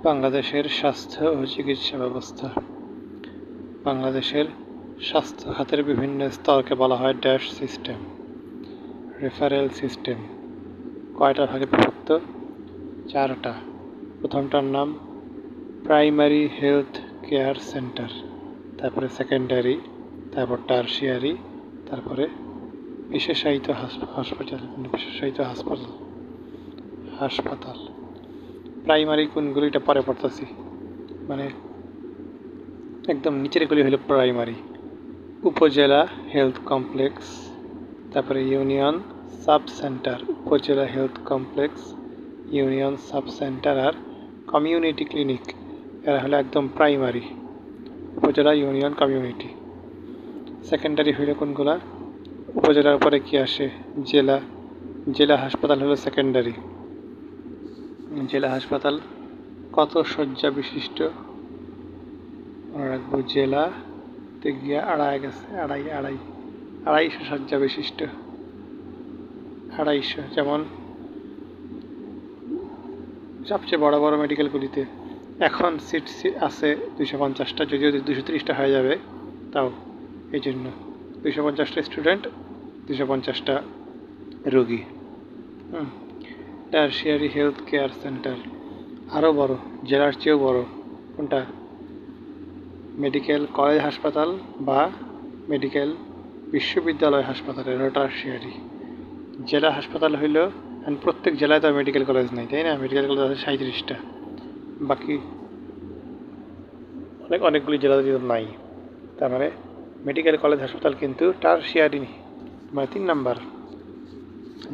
বাংলাদেশের স্বাস্থ্য ও চিকিৎসা ব্যবস্থা। বাংলাদেশের স্বাস্থ্য খাতের বিভিন্ন স্তরকে বলা হয় ড্যাশ সিস্টেম, রেফারেল সিস্টেম। কয়টা ভাগে বিভক্ত? 4টা। প্রথমটার নাম প্রাইমারি হেলথ কেয়ার সেন্টার, তারপরে সেকেন্ডারি, তারপর টারশিয়ারি, তারপরে বিশেষায়িত হাসপাতাল। প্রাইমারি কোনগুলো এটা পরে পড়তেছি, মানে একদম নিচের গুলি হলো প্রাইমারি। উপজেলা হেলথ কমপ্লেক্স, তারপরে union sub centre. Upazila health complex, union sub centre আর কমিউনিটি ক্লিনিক, এরা হলো একদম প্রাইমারি। উপজেলা, ইউনিয়ন, কমিউনিটি। সেকেন্ডারি হইল কোনগুলা? উপজেলার পরে কি আসে? জেলা। জেলা হাসপাতাল হলো সেকেন্ডারি। জেলা হাসপাতাল কত শয্যা বিশিষ্ট? মনে রাখবো, জেলাতে গিয়ে আড়াইশো শয্যা বিশিষ্ট। 250, যেমন সবচেয়ে বড় বড় মেডিকেলগুলিতে এখন সিট আছে 250টা, যদিও 230টা হয়ে যাবে, তাও এই জন্য 250টা স্টুডেন্ট, 250টা রোগী। টারশিয়ারি হেলথ কেয়ার সেন্টার আরও বড়, জেলার চেয়েও বড়। কোনটা? মেডিকেল কলেজ হাসপাতাল বা মেডিকেল বিশ্ববিদ্যালয় হাসপাতাল, এটা টারশিয়ারি। জেলা হাসপাতাল হইল, প্রত্যেক জেলায় তো মেডিকেল কলেজ নেই, তাই না? মেডিকেল কলেজ আছে 37টা, বাকি অনেকগুলি জেলাতে নাই। তার মানে মেডিকেল কলেজ হাসপাতাল কিন্তু টারশিয়ারি, মানে 3 নাম্বার।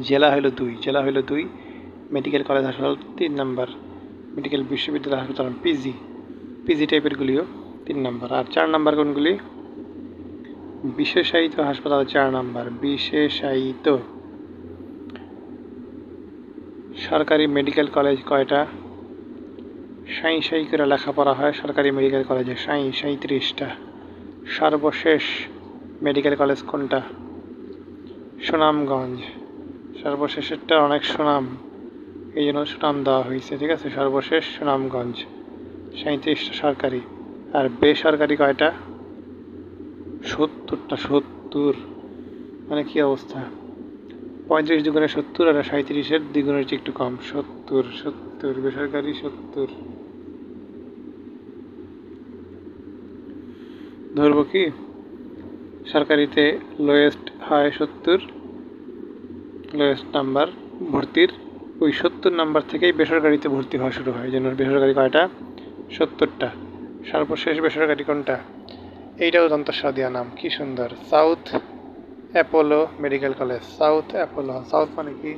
জেলা হইল 2, মেডিকেল কলেজ হাসপাতাল 3 নাম্বার, মেডিকেল বিশ্ববিদ্যালয় হাসপাতাল পিজি টাইপের গুলিও 3 নাম্বার। আর 4 নাম্বার কোনগুলি? বিশেষায়িত হাসপাতাল 4 নাম্বার, বিশেষায়িত। সরকারি মেডিকেল কলেজ কয়টা? সাঁই করে লেখাপড়া হয় সরকারি মেডিকেল কলেজে, 37টা। সর্বশেষ মেডিকেল কলেজ কোনটা? সুনামগঞ্জ। সর্বশেষেরটা অনেক সুনাম, এই জন্য সুনাম দেওয়া হয়েছে, ঠিক আছে? সর্বশেষ সুনামগঞ্জ, 37টা সরকারি। আর বেসরকারি কয়টা? 70টা। 70, মানে কি অবস্থা! 35 দুগুণে 70, আর 37-এর দ্বিগুণের চেয়ে একটু কম, 70 বেসরকারি 70। ধরবো কি? সরকারিতে লোয়েস্ট হয় 70, লোয়েস্ট নাম্বার ভর্তির, ওই 70 নাম্বার থেকেই বেসরকারিতে ভর্তি হওয়া শুরু হয়, যেন বেসরকারি কয়টা? 70টা। সর্বশেষ বেসরকারি কোনটা? এইটাও দন্তস্ব দেওয়া নাম, কি সুন্দর! South Apollo medical college. South Apollo. South মানে কি?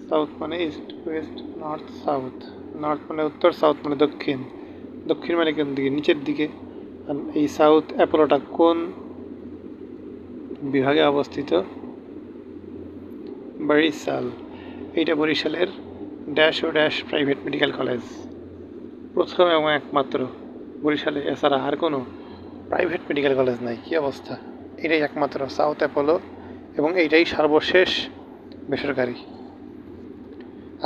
সাউথ মানে east, West, north, south. North মানে উত্তর, সাউথ মানে দক্ষিণ। দক্ষিণ মানে কোন দিকে? নিচের দিকে। এই সাউথ অ্যাপোলোটা কোন বিভাগে অবস্থিত? বরিশাল। এইটা বরিশালের dash O dash private medical college, প্রথম এবং একমাত্র বরিশালে। এছাড়া আর কোনো প্রাইভেট মেডিকেল কলেজ নাই। কি অবস্থা! এটাই একমাত্র সাউথ অ্যাপোলো, এবং এইটাই সর্বশেষ বেসরকারি।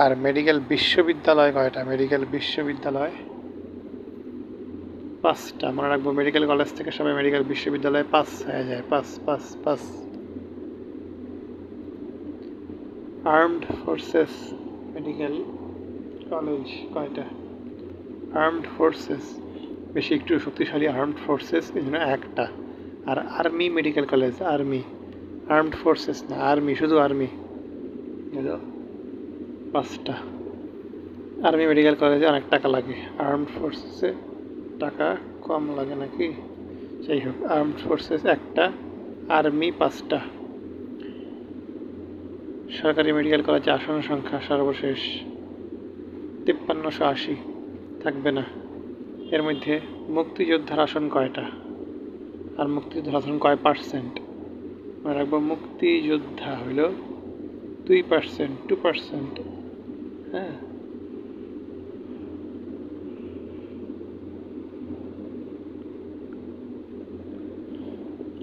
আর মেডিকেল বিশ্ববিদ্যালয় কয়টা? মেডিকেল বিশ্ববিদ্যালয় 5টা। মনে রাখবো, মেডিকেল কলেজ থেকে সবাই মেডিকেল বিশ্ববিদ্যালয়ে 5 হয়ে যায়, 5। আর্মড ফোর্সেস মেডিকেল কলেজ কয়টা? আর্মড ফোর্সেস, বেশি একটু শক্তিশালী আর্মড ফোর্সেস, এই জন্য 1টা। আর army medical college, armed forces না, আর্মি, শুধু আর্মি, 5টা। আর্মি মেডিকেল কলেজে অনেক টাকা লাগে, আর্মড ফোর্সেসে টাকা কম লাগে নাকি? যাই হোক, আর্মড ফোর্সেস 1টা, আর্মি 5টা। সরকারি মেডিকেল কলেজে আসন সংখ্যা সর্বশেষ 5380, থাকবে না। এর মধ্যে মুক্তিযোদ্ধার আসন কয়টা? আর মুক্তিযোদ্ধার আসন কয় %? মনে রাখবো, মুক্তিযোদ্ধা হইল 2%। হ্যাঁ,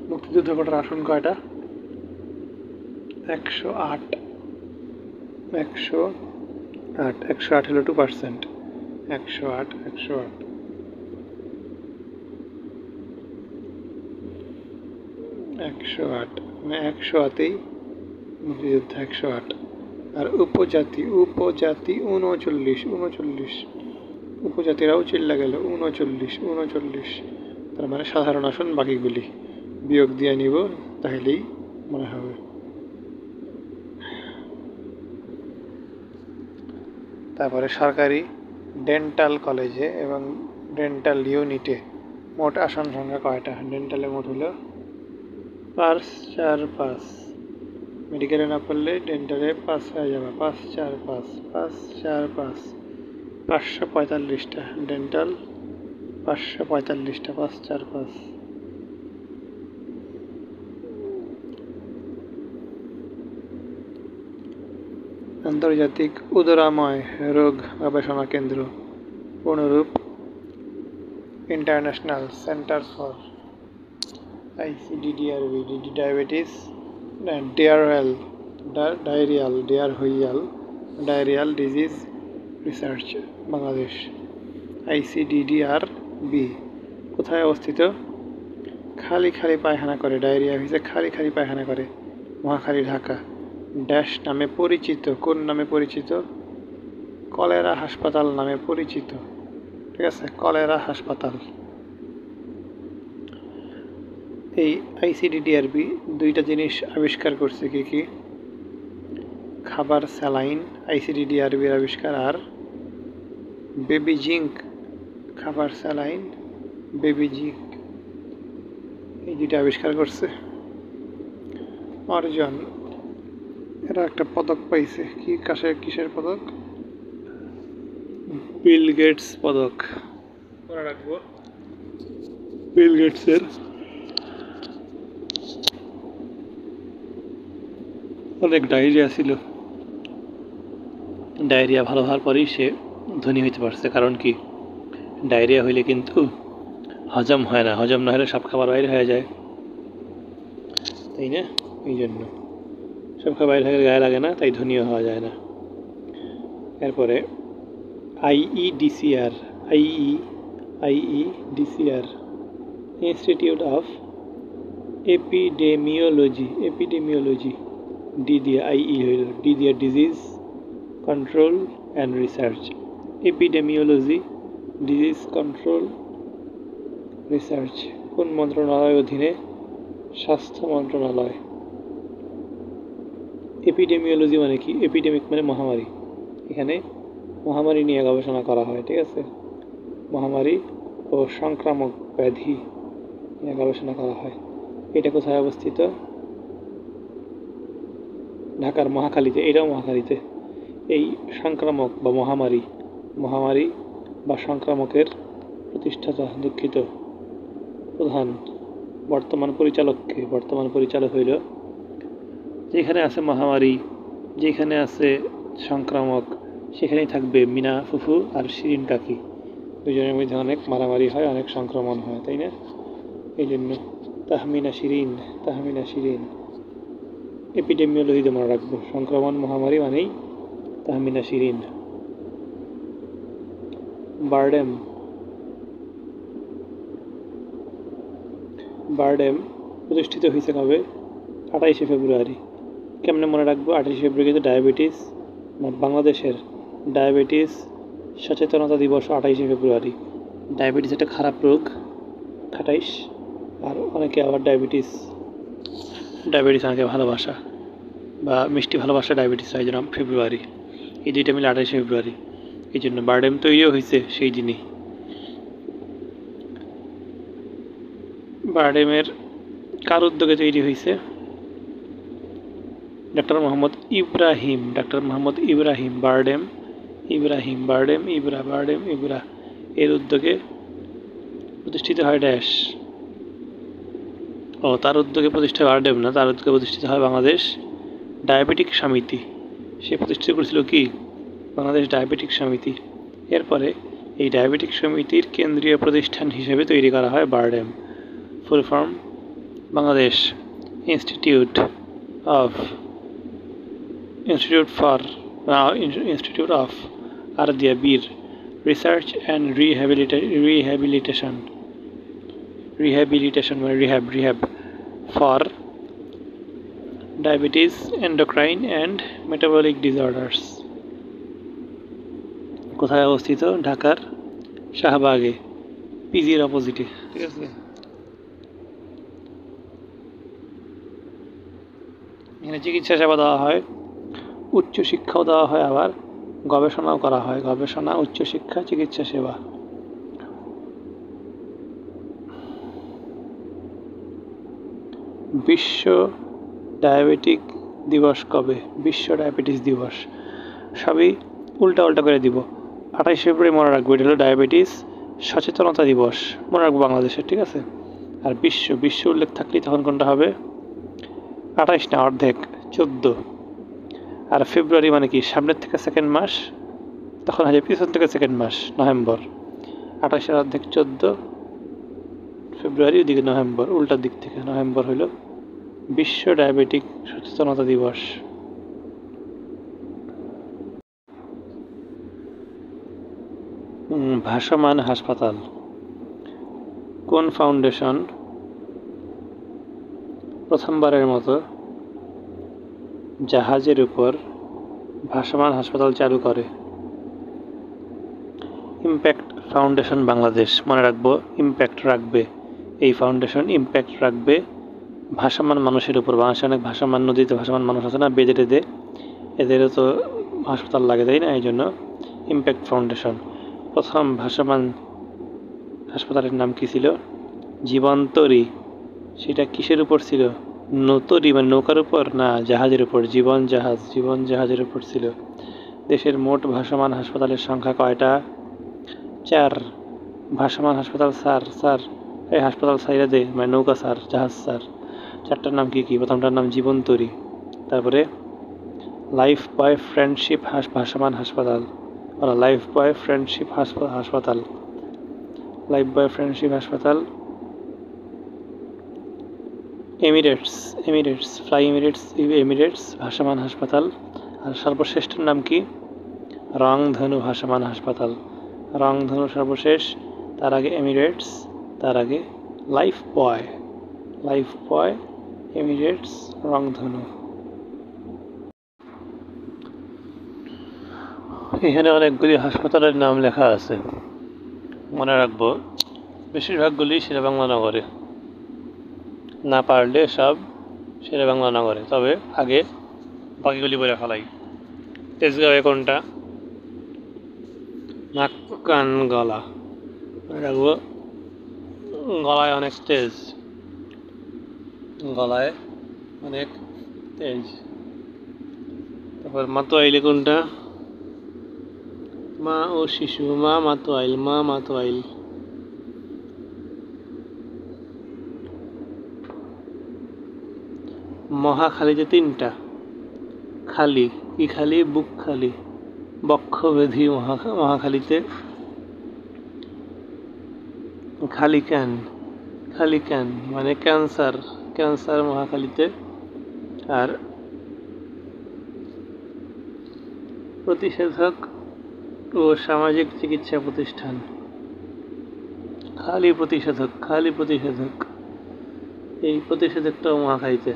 মুক্তিযুদ্ধ কোটার আসন কয়টা? 108 হলো 2%। 108 108 108 মানে 100তেই মুক্তিযোদ্ধা 108। আর উপজাতি 39 উপজাতিরাও চিল্লা গেল 39 তার মানে সাধারণ আসন বাকিগুলি বিয়োগ দিয়ে নিব, তাহলেই মনে হবে। তারপরে সরকারি ডেন্টাল কলেজে এবং ডেন্টাল ইউনিটে মোট আসন সংখ্যা কয়টা? ডেন্টালে মোট হলো 5 4 5, মেডিকেলে না পড়লে ডেন্টালে 5 হয়ে যাবে, 5 4 5 5 4 5 545টা ডেন্টাল, 545টা 5 4 5। আন্তর্জাতিক উদরাময় রোগ গবেষণা কেন্দ্র অনুরূপ international centre for ICDDRB diabetes diarrhoeal disease research Bangladesh. ICDDRB কোথায় অবস্থিত? খালি পায়খানা করে, ডায়রিয়া হয়েছে খালি পায়খানা করে, মহাখালী ঢাকা। ড্যাশ নামে পরিচিত, কোন নামে পরিচিত? কলেরা হাসপাতাল নামে পরিচিত, ঠিক আছে, কলেরা হাসপাতাল। এই ICDDRB দুইটা জিনিস আবিষ্কার করছে, কি? খাবার স্যালাইন ICDDRBর আবিষ্কার, আর বেবি জিঙ্ক। খাবার স্যালাইন, বেবি জিঙ্ক, এই দুইটা আবিষ্কার করছে। অর্জন, এরা একটা পদক পাইছে, কিসের পদক? বিল গেটস পদক। মনে রাখবো বিল গেটসের অনেক ডায়রিয়া ছিল, ডায়রিয়া ভালো হওয়ার পরেই সে ধনী হইতে পারছে। কারণ কি, ডায়রিয়া হইলে কিন্তু হজম হয় না, হজম না হলে সব খাবার বাইরে হয়ে যায়, তাই না? এই জন্য সব খাবার বাইরে হয়ে গায়ে লাগে না, তাই ধনীও হওয়া যায় না। এরপরে IEDCR institute of epidemiology, D দিয়ে IE হইল, ডি দিয়ে disease control and research. Epidemiology, disease control research কোন মন্ত্রণালয়ের অধীনে? স্বাস্থ্য মন্ত্রণালয়। এপিডেমিওলজি মানে কি? এপিডেমিক মানে মহামারী, এখানে মহামারী নিয়ে গবেষণা করা হয়, ঠিক আছে, মহামারী ও সংক্রামক ব্যাধি নিয়ে গবেষণা করা হয়। এটা কোথায় অবস্থিত? ঢাকার মহাখালীতে, এটাও মহাখালীতে। এই সংক্রামক বা মহামারী বা সংক্রামকের প্রতিষ্ঠাতা, দুঃখিত, প্রধান বর্তমান পরিচালক হইল, যেখানে আছে মহামারী, যেখানে আছে সংক্রামক, সেখানেই থাকবে মিনা ফুফু আর শিরিন কাকি। দুজনের মধ্যে অনেক মারামারি হয়, অনেক সংক্রমণ হয়, তাই না? এই জন্য তাহমিনা শিরিন এপিডেমিওলজিতে মনে রাখবো। সংক্রমণ মহামারী মানেই তাহমিনা শিরিন। বারডেম প্রতিষ্ঠিত হয়েছে কবে? 28শে ফেব্রুয়ারি। কেমনে মনে রাখবো? 28শে ফেব্রুয়ারি কিন্তু ডায়াবেটিস, বাংলাদেশের ডায়াবেটিস সচেতনতা দিবস 28শে ফেব্রুয়ারি। ডায়াবেটিস একটা খারাপ রোগ, 28, আর অনেকে আবার ডায়াবেটিস অনেকে ভালোবাসা বা মিষ্টি ভালোবাসা ডায়াবেটিস হয়, যেন ফেব্রুয়ারি, এই দুইটা মিলে 28শে ফেব্রুয়ারি। এই জন্য বারডেম তৈরিও হয়েছে সেই দিনই। বারডেমের কার উদ্যোগে তৈরি হয়েছে? ডক্টর মোহাম্মদ ইব্রাহিম। বারডেম ইব্রা এর উদ্যোগে প্রতিষ্ঠিত হয় ড্যাশ। তার উদ্যোগে প্রতিষ্ঠা বারডেম না, তার উদ্যোগে প্রতিষ্ঠিত হয় বাংলাদেশ ডায়াবেটিক সমিতি। সে প্রতিষ্ঠিত করেছিল কি? বাংলাদেশ ডায়াবেটিক সমিতি। এরপরে এই ডায়াবেটিক সমিতির কেন্দ্রীয় প্রতিষ্ঠান হিসেবে তৈরি করা হয় BIRDEM. Full form Bangladesh institute of আর দিয়া বীর রিসার্চ অ্যান্ড রিহ্যাবিলিটেশন মানে rehab for diabetes, endocrine and metabolic disorders. কোথায় অবস্থিত? ঢাকার শাহবাগে, পিজির অপোজিটে। ঠিক আছে, এখানে চিকিৎসা সেবা দেওয়া হয়, উচ্চ শিক্ষাও দেওয়া হয়, আবার গবেষণাও করা হয়। গবেষণা, উচ্চশিক্ষা, চিকিৎসা সেবা। বিশ্ব ডায়াবেটিক দিবস কবে? বিশ্ব ডায়াবেটিস দিবস। সবই উল্টা করে দিব। 28 ফেব্রুয়ারি মনে রাখবো, এটা হলো ডায়াবেটিস সচেতনতা দিবস, মনে রাখবো বাংলাদেশের। ঠিক আছে, আর বিশ্ব উল্লেখ থাকলেই তখন কোনটা হবে? 28 না, অর্ধেক, 14। আর ফেব্রুয়ারি মানে কি? সামনের থেকে সেকেন্ড মাস, তখন হয়ে পিছন থেকে সেকেন্ড মাস, নভেম্বর। 28-এর অর্ধেক 14 ফেব্রুয়ারি, ওদিকে নভেম্বর, উল্টার দিক থেকে নভেম্বর হইল বিশ্ব ডায়াবেটিক সচেতনতা দিবস। ভাসমান হাসপাতাল কোন ফাউন্ডেশন প্রথমবারের মতো জাহাজের উপর ভাসমান হাসপাতাল চালু করে? ইম্প্যাক্ট ফাউন্ডেশন বাংলাদেশ, মনে রাখবো, ইম্প্যাক্ট রাখবে। এই ফাউন্ডেশন ইম্প্যাক্ট রাখবে ভাসমান মানুষের উপর। বাংলাদেশে অনেক ভাসমান, নদীতে ভাসমান মানুষ আছে না, বেঁধে টেঁধে, এদেরও তো হাসপাতাল লাগে, তাই না? এই জন্য ইম্প্যাক্ট ফাউন্ডেশন। প্রথম ভাসমান হাসপাতালের নাম কি ছিল? জীবনতরী। সেটা কিসের উপর ছিল? নৌতরী মানে নৌকার উপর না, জাহাজের উপর, জীবন জাহাজের উপর ছিল। দেশের মোট ভাসমান হাসপাতালের সংখ্যা কয়টা? 4। ভাসমান হাসপাতাল স্যার এই হাসপাতাল সাইরা দে, মানে নৌকা স্যার, জাহাজ স্যার। 4টার নাম কি? প্রথমটার নাম জীবনতরী, তারপরে লাইফ বয় ফ্রেন্ডশিপ ভাসমান হাসপাতাল, লাইফ বয় ফ্রেন্ডশিপ হাসপাতাল, লাইফ বয় ফ্রেন্ডশিপ হাসপাতাল। এমিরেটস ফ্লাই এমিরেটস ভাসমান হাসপাতাল। আর সর্বশ্রেষ্ঠের নাম কি? রংধনু ভাসমান হাসপাতাল। রংধনু সর্বশেষ, তার আগে এমিরেটস, তার আগে লাইফ বয়, এমিরেটস, রংধনু। এখানে অনেকগুলি হাসপাতালের নাম লেখা আছে, মনে রাখবো। বেশিরভাগগুলি শেরেবাংলা নগরে, না পারলে সব শেরেবাংলা নগরে, তবে আগে বাকিগুলি বলে ফেলাই। তেজগাঁওয়ে কোনটা? নাক, কান, গলা, মনে রাখবো। গলায় অনেক তেজ, তারপর মাতোয়াইলে কোনটা? মা ও শিশু, মাতোয়াইল। মহাখালীতে 3টা খালি। কি খালি? বুক খালি, বক্ষব্যাধি মহাখালীতে। খালি ক্যান মানে ক্যান্সার মহাখালীতে। আর প্রতিষেধক ও সামাজিক চিকিৎসা প্রতিষ্ঠান, খালি প্রতিষেধক। এই প্রতিষেধকটাও মহাখালীতে,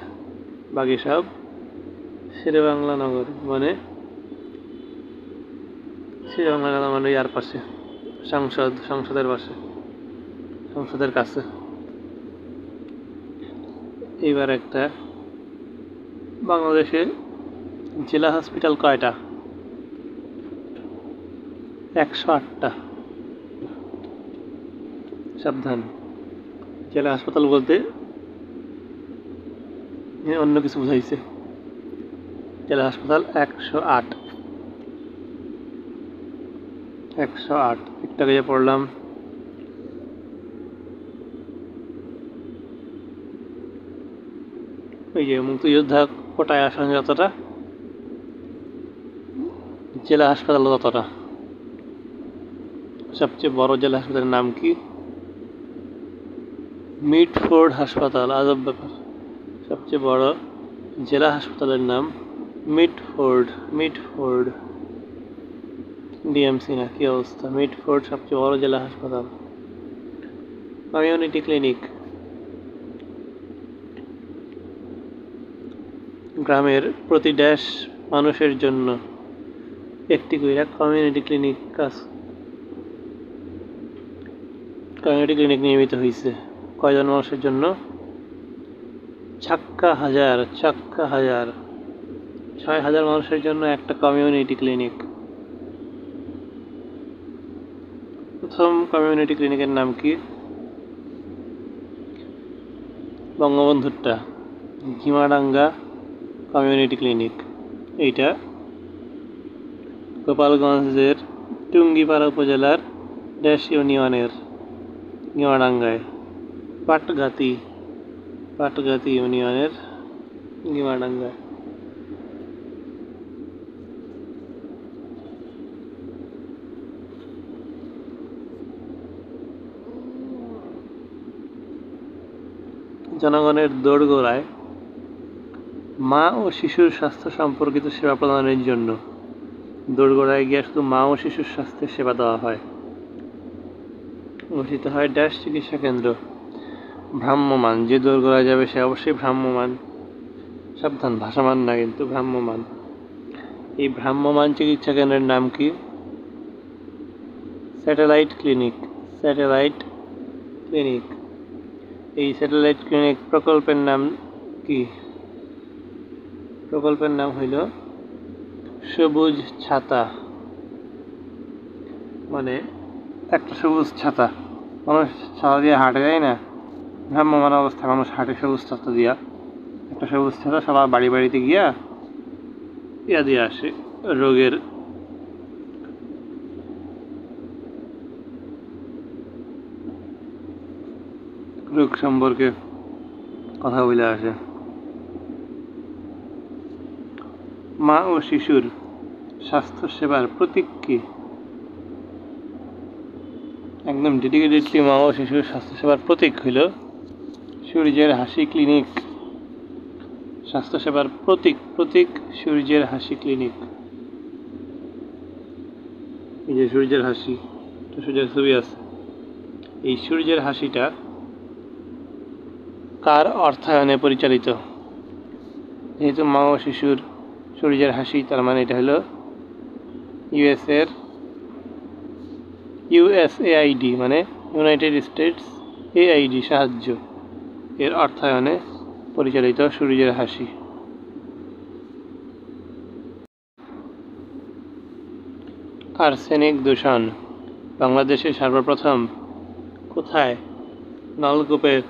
বাকি সব শেরেবাংলা নগর, মানে শেরেবাংলা নগর মানে ইয়ার পাশে, সংসদের পাশে, সংসদের কাছে। এইবার একটা, বাংলাদেশে জেলা হসপিটাল কয়টা? 108টা। সাবধান, জেলা হাসপাতাল বলতে অন্য কিছু বোঝাইছে। জেলা হাসপাতাল 108। একটু আগে পড়লাম। এই যে মুক্তিযোদ্ধা কোটায় আসেন যতটা, জেলা হাসপাতাল ততটা। সবচেয়ে বড় জেলা হাসপাতালের নাম কি? মিটফোর্ড হাসপাতাল। আজব ব্যাপার, সবচেয়ে বড় জেলা হাসপাতালের নাম মিটফোর্ড। ডিএমসি না, কি অবস্থা? মিডফোর্ড সবচেয়ে বড় জেলা হাসপাতাল। কমিউনিটি ক্লিনিক, গ্রামের প্রতি ড্যাশ মানুষের জন্য একটি কইরা কমিউনিটি ক্লিনিক নির্মিত হয়েছে। কয়জন মানুষের জন্য? 6,000 মানুষের জন্য একটা কমিউনিটি ক্লিনিক। প্রথম কমিউনিটি ক্লিনিকের নাম কি? বঙ্গবন্ধুরটা, ঘিমাডাঙ্গা কমিউনিটি ক্লিনিক। এইটা গোপালগঞ্জের টুঙ্গিপাড়া উপজেলার ড্যাশ ইউনিয়নের ঘিমাডাঙ্গায়, পাটগাতি ইউনিয়নের ঘিমাডাঙ্গায়। জনগণের দোরগোড়ায় মা ও শিশুর স্বাস্থ্য সম্পর্কিত সেবা প্রদানের জন্য দোরগোড়ায় গিয়ে শুধু মা ও শিশুর স্বাস্থ্যের সেবা দেওয়া হয়। গঠিত হয় ড্যাশ চিকিৎসা কেন্দ্র। ভ্রাম্যমাণ, যে দোরগোড়ায় যাবে সে অবশ্যই ভ্রাম্যমাণ, সাবধান ভাসমান না কিন্তু ভ্রাম্যমাণ। এই ভ্রাম্যমাণ চিকিৎসা কেন্দ্রের নাম কি? Satellite clinic. এই স্যাটেলাইট ক্লিনিক প্রকল্পের নাম কি? প্রকল্পের নাম হইল সবুজ ছাতা। মানে একটা সবুজ ছাতা, মানুষ ছাতা দিয়ে হাঁটে যায় না, ভ্রাম্যমাণ অবস্থায় মানুষ হাঁটে সবুজ ছাতা দিয়া। একটা সবুজ ছাতা সবার বাড়িতে গিয়া দিয়ে আসে রোগ সম্পর্কে কথা বলে আসে। মা ও শিশুর স্বাস্থ্য সেবার প্রতীক কি? একদম ডেডিকেটেডলি মা ও শিশুর স্বাস্থ্য সেবার প্রতীক হইল সূর্যের হাসি ক্লিনিক। স্বাস্থ্যসেবার প্রতীক সূর্যের হাসি ক্লিনিক। এই যে সূর্যের হাসি, সূর্যের ছবি আছে। এই সূর্যের হাসিটা কার অর্থায়নে পরিচালিত? যেহেতু মা ও শিশুর সূর্যের হাসি, তার মানে এটা হলো USAID, মানে ইউনাইটেড স্টেটস AID সাহায্য, এর অর্থায়নে পরিচালিত সূর্যের হাসি। আর্সেনিক দূষণ বাংলাদেশে সর্বপ্রথম কোথায় নলকূপের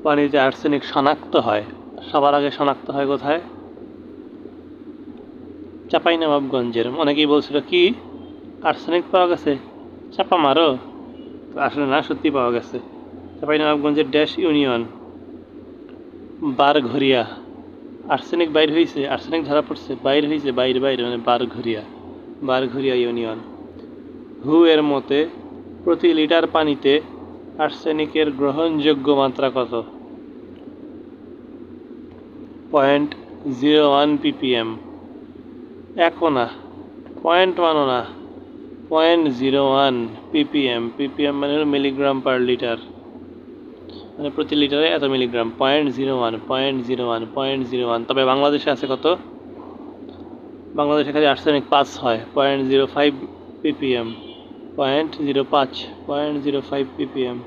পানিতে আর্সেনিক শনাক্ত হয়? সবার আগে শনাক্ত হয় কোথায়? চাঁপাইনবাবগঞ্জের। অনেকেই বলছিল কি আর্সেনিক পাওয়া গেছে, চাপা মারো, আসলে না, সত্যি পাওয়া গেছে। চাঁপাইনবাবগঞ্জের dash union, Barghariya. Arsenic arsenic ধরা পড়ছে, বাইরে মানে বারঘরিয়া ইউনিয়ন। হু এর মতে প্রতি লিটার পানিতে আর্সেনিকের গ্রহণযোগ্য মাত্রা কত? 0.01 ppm। একও না, 0.1 না, 0.01 ppm। ppm মানে হলো মিলিগ্রাম পার লিটার, মানে প্রতি লিটারে এত মিলিগ্রাম। 0.01। তবে বাংলাদেশে আছে কত? বাংলাদেশে খালি আর্সেনিক 5 হয়, 0.05 ppm। 0.05 ppm।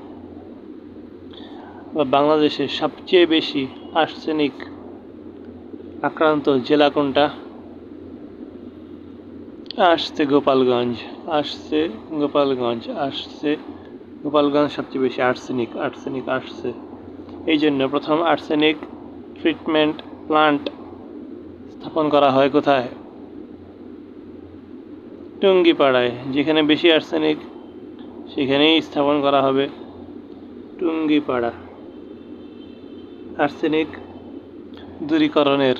বাংলাদেশে সবচেয়ে বেশি আর্সেনিক আক্রান্ত জেলা কোনটা? গোপালগঞ্জ সবচেয়ে বেশি আর্সেনিক আসছে। এই জন্য প্রথম আর্সেনিক ট্রিটমেন্ট প্লান্ট স্থাপন করা হয় কোথায়? টুঙ্গিপাড়ায়। যেখানে বেশি আর্সেনিক সেখানেই স্থাপন করা হবে টুঙ্গিপাড়া। আর্সেনিক দূরীকরণের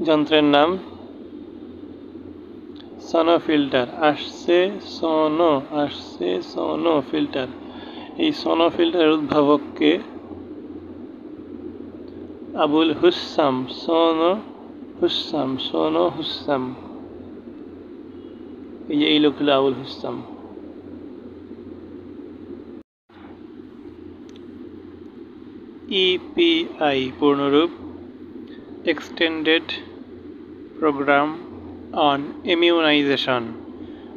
যন্ত্রের নাম সোনোফিল্টার। সোনোফিল্টার। এই সোনোফিল্টারের উদ্ভাবক কে? আবুল হুসাম। সোনো হুসাম। এই লোক হলো আবুল হুসাম। EPI পূর্ণরূপ এক্সটেন্ডেড প্রোগ্রাম অন ইমিউনাইজেশন,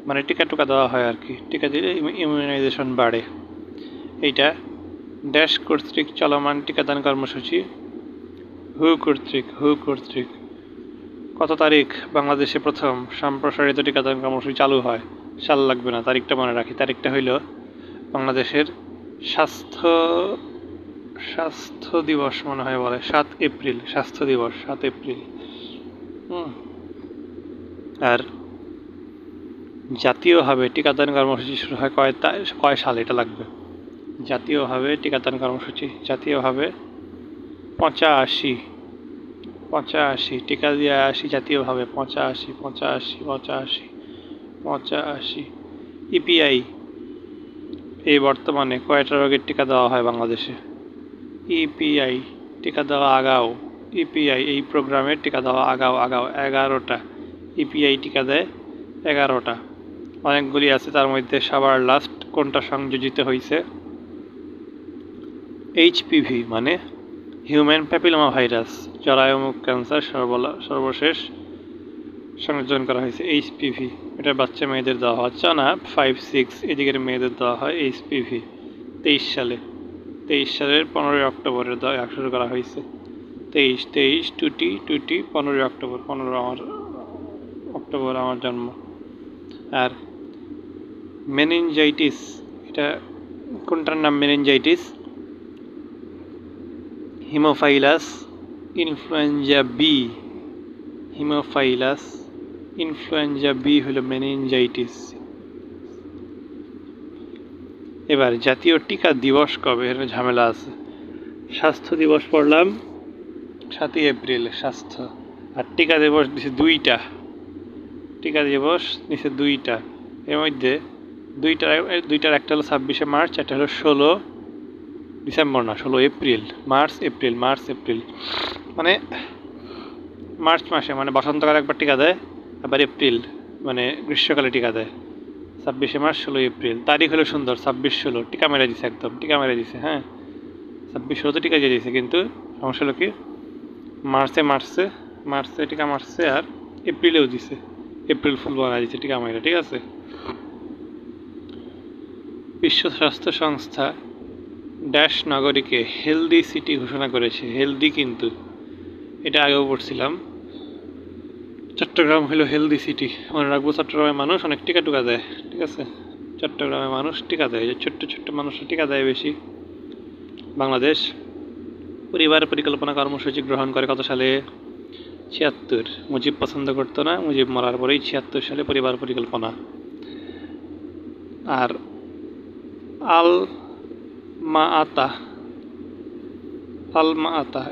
মানে টিকা টুকা দেওয়া হয় আর কি, টিকা দিলে ইমিউনাইজেশন বাড়ে। এইটা ড্যাশ কর্তৃক চলমান টিকাদান কর্মসূচি। হু কর্তৃক কত তারিখ বাংলাদেশে প্রথম সম্প্রসারিত টিকাদান কর্মসূচি চালু হয়? সাল লাগবে না, তারিখটা মনে রাখি। তারিখটা হইল বাংলাদেশের স্বাস্থ্য দিবস মনে হয় বলে 7 এপ্রিল, স্বাস্থ্য দিবস 7 এপ্রিল। আর জাতীয়ভাবে টিকাদান কর্মসূচি শুরু হয় কয় সালে? এটা লাগবে। জাতীয়ভাবে টিকাদান কর্মসূচি জাতীয়ভাবে 85 টিকা দিয়ে আসি জাতীয়ভাবে 85। ইপিআই এই বর্তমানে কয়টা রোগের টিকা দেওয়া হয় বাংলাদেশে? ইপিআই টিকা দেওয়া আগাও, ইপিআই এই প্রোগ্রামের টিকা দেওয়া আগাও 11টা। ইপিআই টিকা দেয় 11টা। অনেকগুলি আছে, তার মধ্যে সবার লাস্ট কোনটা সংযোজিত হয়েছে? এইচপিভি মানে হিউম্যান প্যাপিলোমা ভাইরাস, জরায়ুমুখ ক্যান্সার সর্বশেষ সংযোজন করা হয়েছে এইচপিভি। এটা বাচ্চা মেয়েদের দেওয়া হচ্ছে না, 5-6 এদিকের মেয়েদের দেওয়া হয় এইচপিভি। 23 সালের 15 অক্টোবরে দেওয়া শুরু করা হয়েছে। 23 টুটি 15 অক্টোবর, 15 অক্টোবর আমার জন্ম। আর মেনিনজাইটিস, এটা কোনটার নাম? Meningitis haemophilus influenza B. Haemophilus influenza B হলো মেনিনজাইটিস। এবার জাতীয় টিকা দিবস কবে? এর ঝামেলা আছে। স্বাস্থ্য দিবস পড়লাম 7 এপ্রিল স্বাস্থ্য, আর টিকা দিবস দিছে 2টা। টিকা দিবস দিছে 2টা, এর মধ্যে দুইটার একটা হলো 26শে মার্চ, একটা হলো 16 ডিসেম্বর, না 16 এপ্রিল। মার্চ এপ্রিল মানে মার্চ মাসে মানে বসন্তকালে একবার টিকা দেয়, আবার এপ্রিল মানে গ্রীষ্মকালে টিকা দেয়। 26শে মার্চ 16 এপ্রিল তারিখ হলো সুন্দর, 26-16 টিকা মেরে দিছে, একদম টিকা মেরে দিছে। হ্যাঁ 26-16 টিকা দিয়ে দিয়েছে, কিন্তু সমস্যা হলো কি মার্চে টিকা মারছে, আর এপ্রিলেও দিছে, এপ্রিল ফুল বানায় দিচ্ছে টিকা মেরে। ঠিক আছে। বিশ্ব স্বাস্থ্য সংস্থা ড্যাশ নগরীকে হেলদি সিটি ঘোষণা করেছে। হেলদি কিন্তু এটা আগেও পড়ছিলাম। চট্টগ্রাম হলো হেলদি সিটি, মনে রাখবো। চট্টগ্রামের মানুষ অনেক টিকা টুকা দেয়। ঠিক আছে, চট্টগ্রামের মানুষ টিকা দেয়, ছোট্ট মানুষরা টিকা দেয় বেশি। বাংলাদেশ পরিবার পরিকল্পনা কর্মসূচি গ্রহণ করে কত সালে? 76। মুজিব পছন্দ করতো না, মুজিব মরার পরেই 76 সালে পরিবার পরিকল্পনা। আর আল মা আতা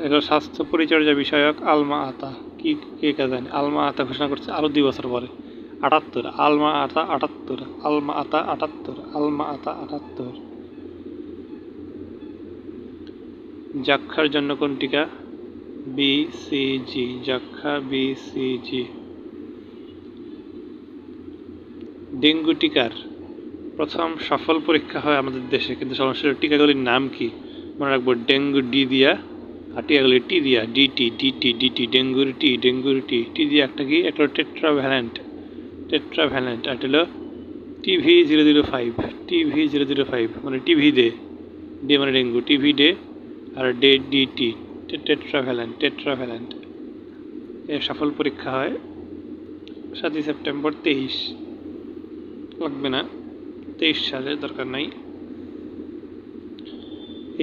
এটা স্বাস্থ্য পরিচর্যা বিষয়ক। আলমা আতা কি কে জানে? আলমা আতা ঘোষণা করছে আরো 2 বছর পরে, 78। আলমা আতা 78। যক্ষ্মার জন্য কোন টিকা? BCG, যক্ষ্মা BCG। ডেঙ্গু টিকার প্রথম সফল পরীক্ষা হয় আমাদের দেশে, কিন্তু সমস্যা টিকাগুলির নাম কি? মনে রাখবো, ডেঙ্গু ডি দিয়া, আর টিকাগুলি টি দিয়া, ডিটি। ডেঙ্গুর টি দিয়া একটা কি? একটা টেট্রাভ্যালেন্ট, আর এটা হলো TV005 মানে টিভি ডে, ডে মানে ডেঙ্গু, টিভি ডে, আর ডে ডিটি, টেট্রাভ্যালেন্ট। এর সফল পরীক্ষা হয় 7 সেপ্টেম্বর 23। লাগবে না, 23 সালে দরকার নাই।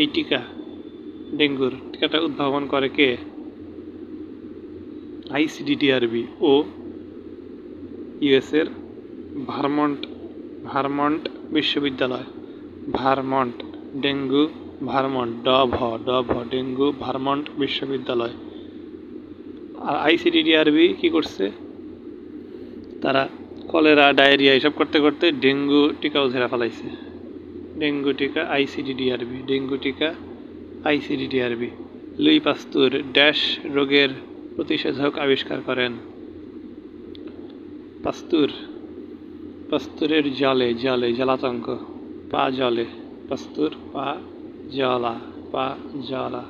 এই টিকা ডেঙ্গুর টিকাটা উদ্ভাবন করে কে? ICDDRB ও ইউএসের ভারমন্ট বিশ্ববিদ্যালয়। ডেঙ্গু ডেঙ্গু ভারমন্ট বিশ্ববিদ্যালয়। আর ICDDRB কি করছে? তারা কলেরা, ডায়রিয়া এসব করতে করতে ডেঙ্গু টিকাও ধরে ফেলাইছে। ডেঙ্গু টিকা ICDDRB। লুই পাস্তুর ড্যাশ রোগের প্রতিষেধক আবিষ্কার করেন? পাস্তুর পাস্তুরের জলে জলে জলাতঙ্ক পা জলে পাস্তুর পা জলা পা জলা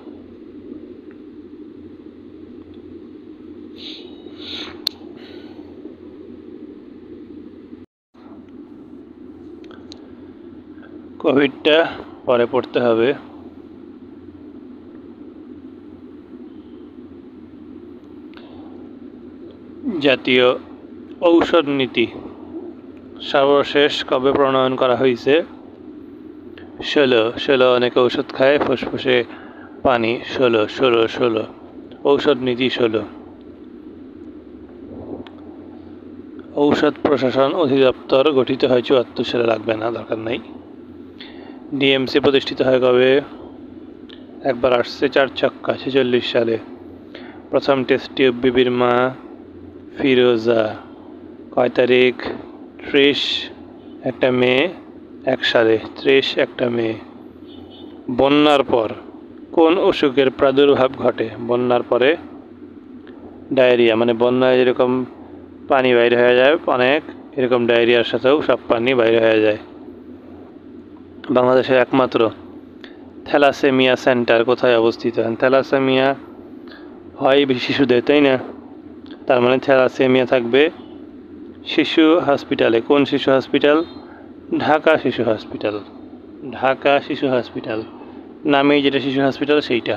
কোভিডটা পরে পড়তে হবে। জাতীয় ঔষধ নীতি সর্বশেষ কবে প্রণয়ন করা হয়েছে? 16 অনেকে ওষুধ খায় ফুসফুসে পানি 16 ঔষধ নীতি 16। ঔষধ প্রশাসন অধিদপ্তর গঠিত হয় 74 সালে, লাগবে না, দরকার নাই। ডিএমসি প্রতিষ্ঠিত হয় কবে? একবার আসছে 4 ছক্কা 46 সালে। প্রথম টেস্ট টিউব বিবির মা ফিরোজা কয় তারিখ? 30 একটা মে 1 সালে 30 একটা মে। বন্যার পর কোন অসুখের প্রাদুর্ভাব ঘটে? বন্যার পরে ডায়রিয়া, মানে বন্যায় যেরকম পানি বাইরে হয়ে যায় অনেক, এরকম ডায়রিয়ার সাথেও সব পানি বাইরে হয়ে যায়। বাংলাদেশের একমাত্র থ্যালাসেমিয়া সেন্টার কোথায় অবস্থিত? থ্যালাসেমিয়া হয় শিশুদের, তাই না? তার মানে থ্যালাসেমিয়া থাকবে শিশু হসপিটালে। কোন শিশু হসপিটাল? ঢাকা শিশু হসপিটাল। ঢাকা শিশু হসপিটাল নামেই যেটা শিশু হসপিটাল সেইটা।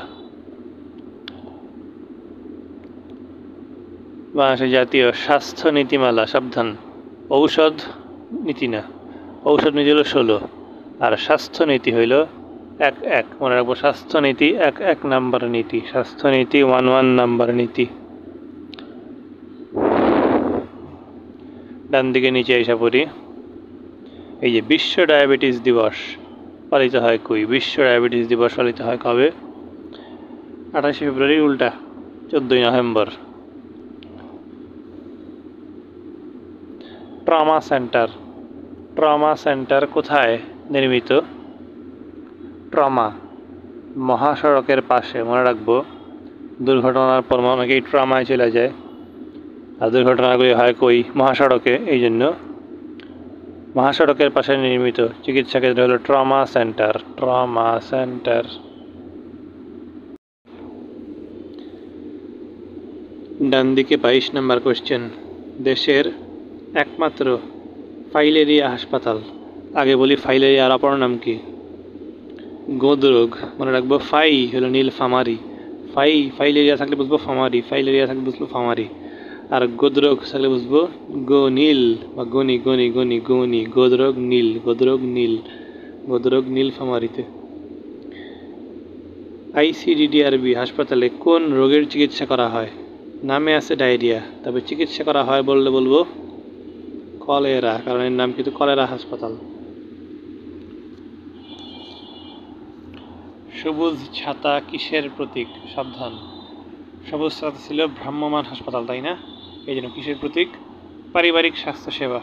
বাংলাদেশের জাতীয় স্বাস্থ্য নীতিমালা, সাবধান, ঔষধ নীতি না, ঔষধ নীতি হলো 16 আর স্বাস্থ্য নীতি হইল 1 মনে রাখবো। স্বাস্থ্য নীতি 1 নাম্বার নীতি, স্বাস্থ্য নীতি 1 নাম্বার নীতি। ডান দিকে নিচে এসে পড়ি। এই যে বিশ্ব ডায়াবেটিস দিবস পালিত হয় কই? বিশ্ব ডায়াবেটিস দিবস পালিত হয় কবে? 28 ফেব্রুয়ারি, উল্টা 14 নভেম্বর। ট্রমা সেন্টার কোথায় নির্মিত? ট্রমা মহাসড়কের পাশে, মনে রাখবো। দুর্ঘটনার পর অনেকেই ট্রমায় চলে যায়, আর দুর্ঘটনাগুলি হয় কই? মহাসড়কে। এই জন্য মহাসড়কের পাশে নির্মিত চিকিৎসা কেন্দ্র হলো ট্রমা সেন্টার। Trauma centre. ডান দিকে 22 নম্বর কোশ্চেন। দেশের একমাত্র ফাইলেরিয়া হাসপাতাল, আগে বলি ফাইলেরিয়ার অপর নাম কি? গোদরোগ, মনে রাখবো। ফাই হলো নীলফামারী, ফাইলেরিয়া থাকলে বুঝবো ফামারি, ফাইলেরিয়া থাকলে বুঝবো ফামারি। আর গোদরোগ থাকলে বুঝবো গো নীল বা গনি গনি গনি গনি, গোদরোগ নীলফামারীতে। আইসিডিডিআরবি হাসপাতালে কোন রোগের চিকিৎসা করা হয়? নামে আছে ডায়রিয়া, তবে চিকিৎসা করা হয় বললে বলবো কলেরা, কারণ এর নাম কিন্তু কলেরা হাসপাতাল। সবুজ ছাতা কিসের প্রতীক? সাবধান, সবুজ ছাতা ছিল ভ্রাম্যমাণ হাসপাতাল, তাই না? এই জন্য কিসের প্রতীক? পারিবারিক স্বাস্থ্যসেবা।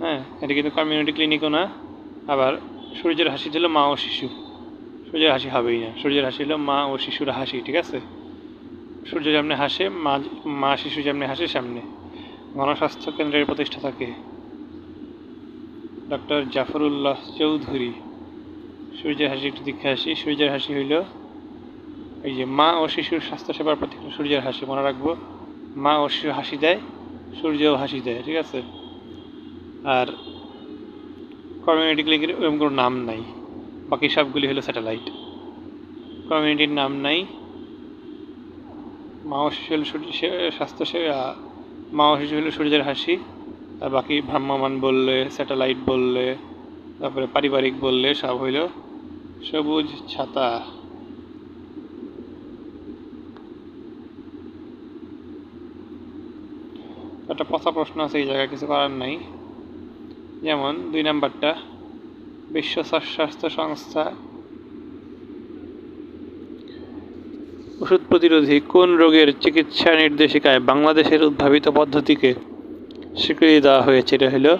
হ্যাঁ, এটা কিন্তু কমিউনিটি ক্লিনিকও না। আবার সূর্যের হাসি ছিল মা ও শিশু, সূর্যের হাসি হবেই না, সূর্যের হাসি হলো মা ও শিশুর হাসি, ঠিক আছে? সূর্য যেমনি হাসে, মা শিশু যেমনি হাসে সামনে। গণস্বাস্থ্য কেন্দ্রের প্রতিষ্ঠাতা কে? ডক্টর জাফরুল্লাহ চৌধুরী। সূর্যের হাসি একটু দেখে আসি। সূর্যের হাসি হইল এই যে মা ও শিশুর স্বাস্থ্যসেবার প্রতীক সূর্যের হাসি, মনে রাখবো। মা ও শিশু হাসি দেয়, সূর্যও হাসি দেয়, ঠিক আছে? আর কমিউনিটি ক্লিনিকের এরকম কোনো নাম নাই, বাকি সবগুলি হলো স্যাটেলাইট। কমিউনিটির নাম নাই। মা ও শিশু হলো স্বাস্থ্যসেবা, মা ও শিশু হলো সূর্যের হাসি, আর বাকি ভ্রাম্যমাণ বললে, স্যাটেলাইট বললে, তারপরে পারিবারিক বললে সব হইল সবুজ ছাতা। একটা পচা প্রশ্ন আছে এই জায়গায়, কিছু করার নাই। যেমন 2 নাম্বারটা, বিশ্ব স্বাস্থ্য সংস্থা ওষুধ প্রতিরোধী কোন রোগের চিকিৎসা নির্দেশিকায় বাংলাদেশের উদ্ভাবিত পদ্ধতিকে স্বীকৃতি দেওয়া হয়েছে? এটা হলো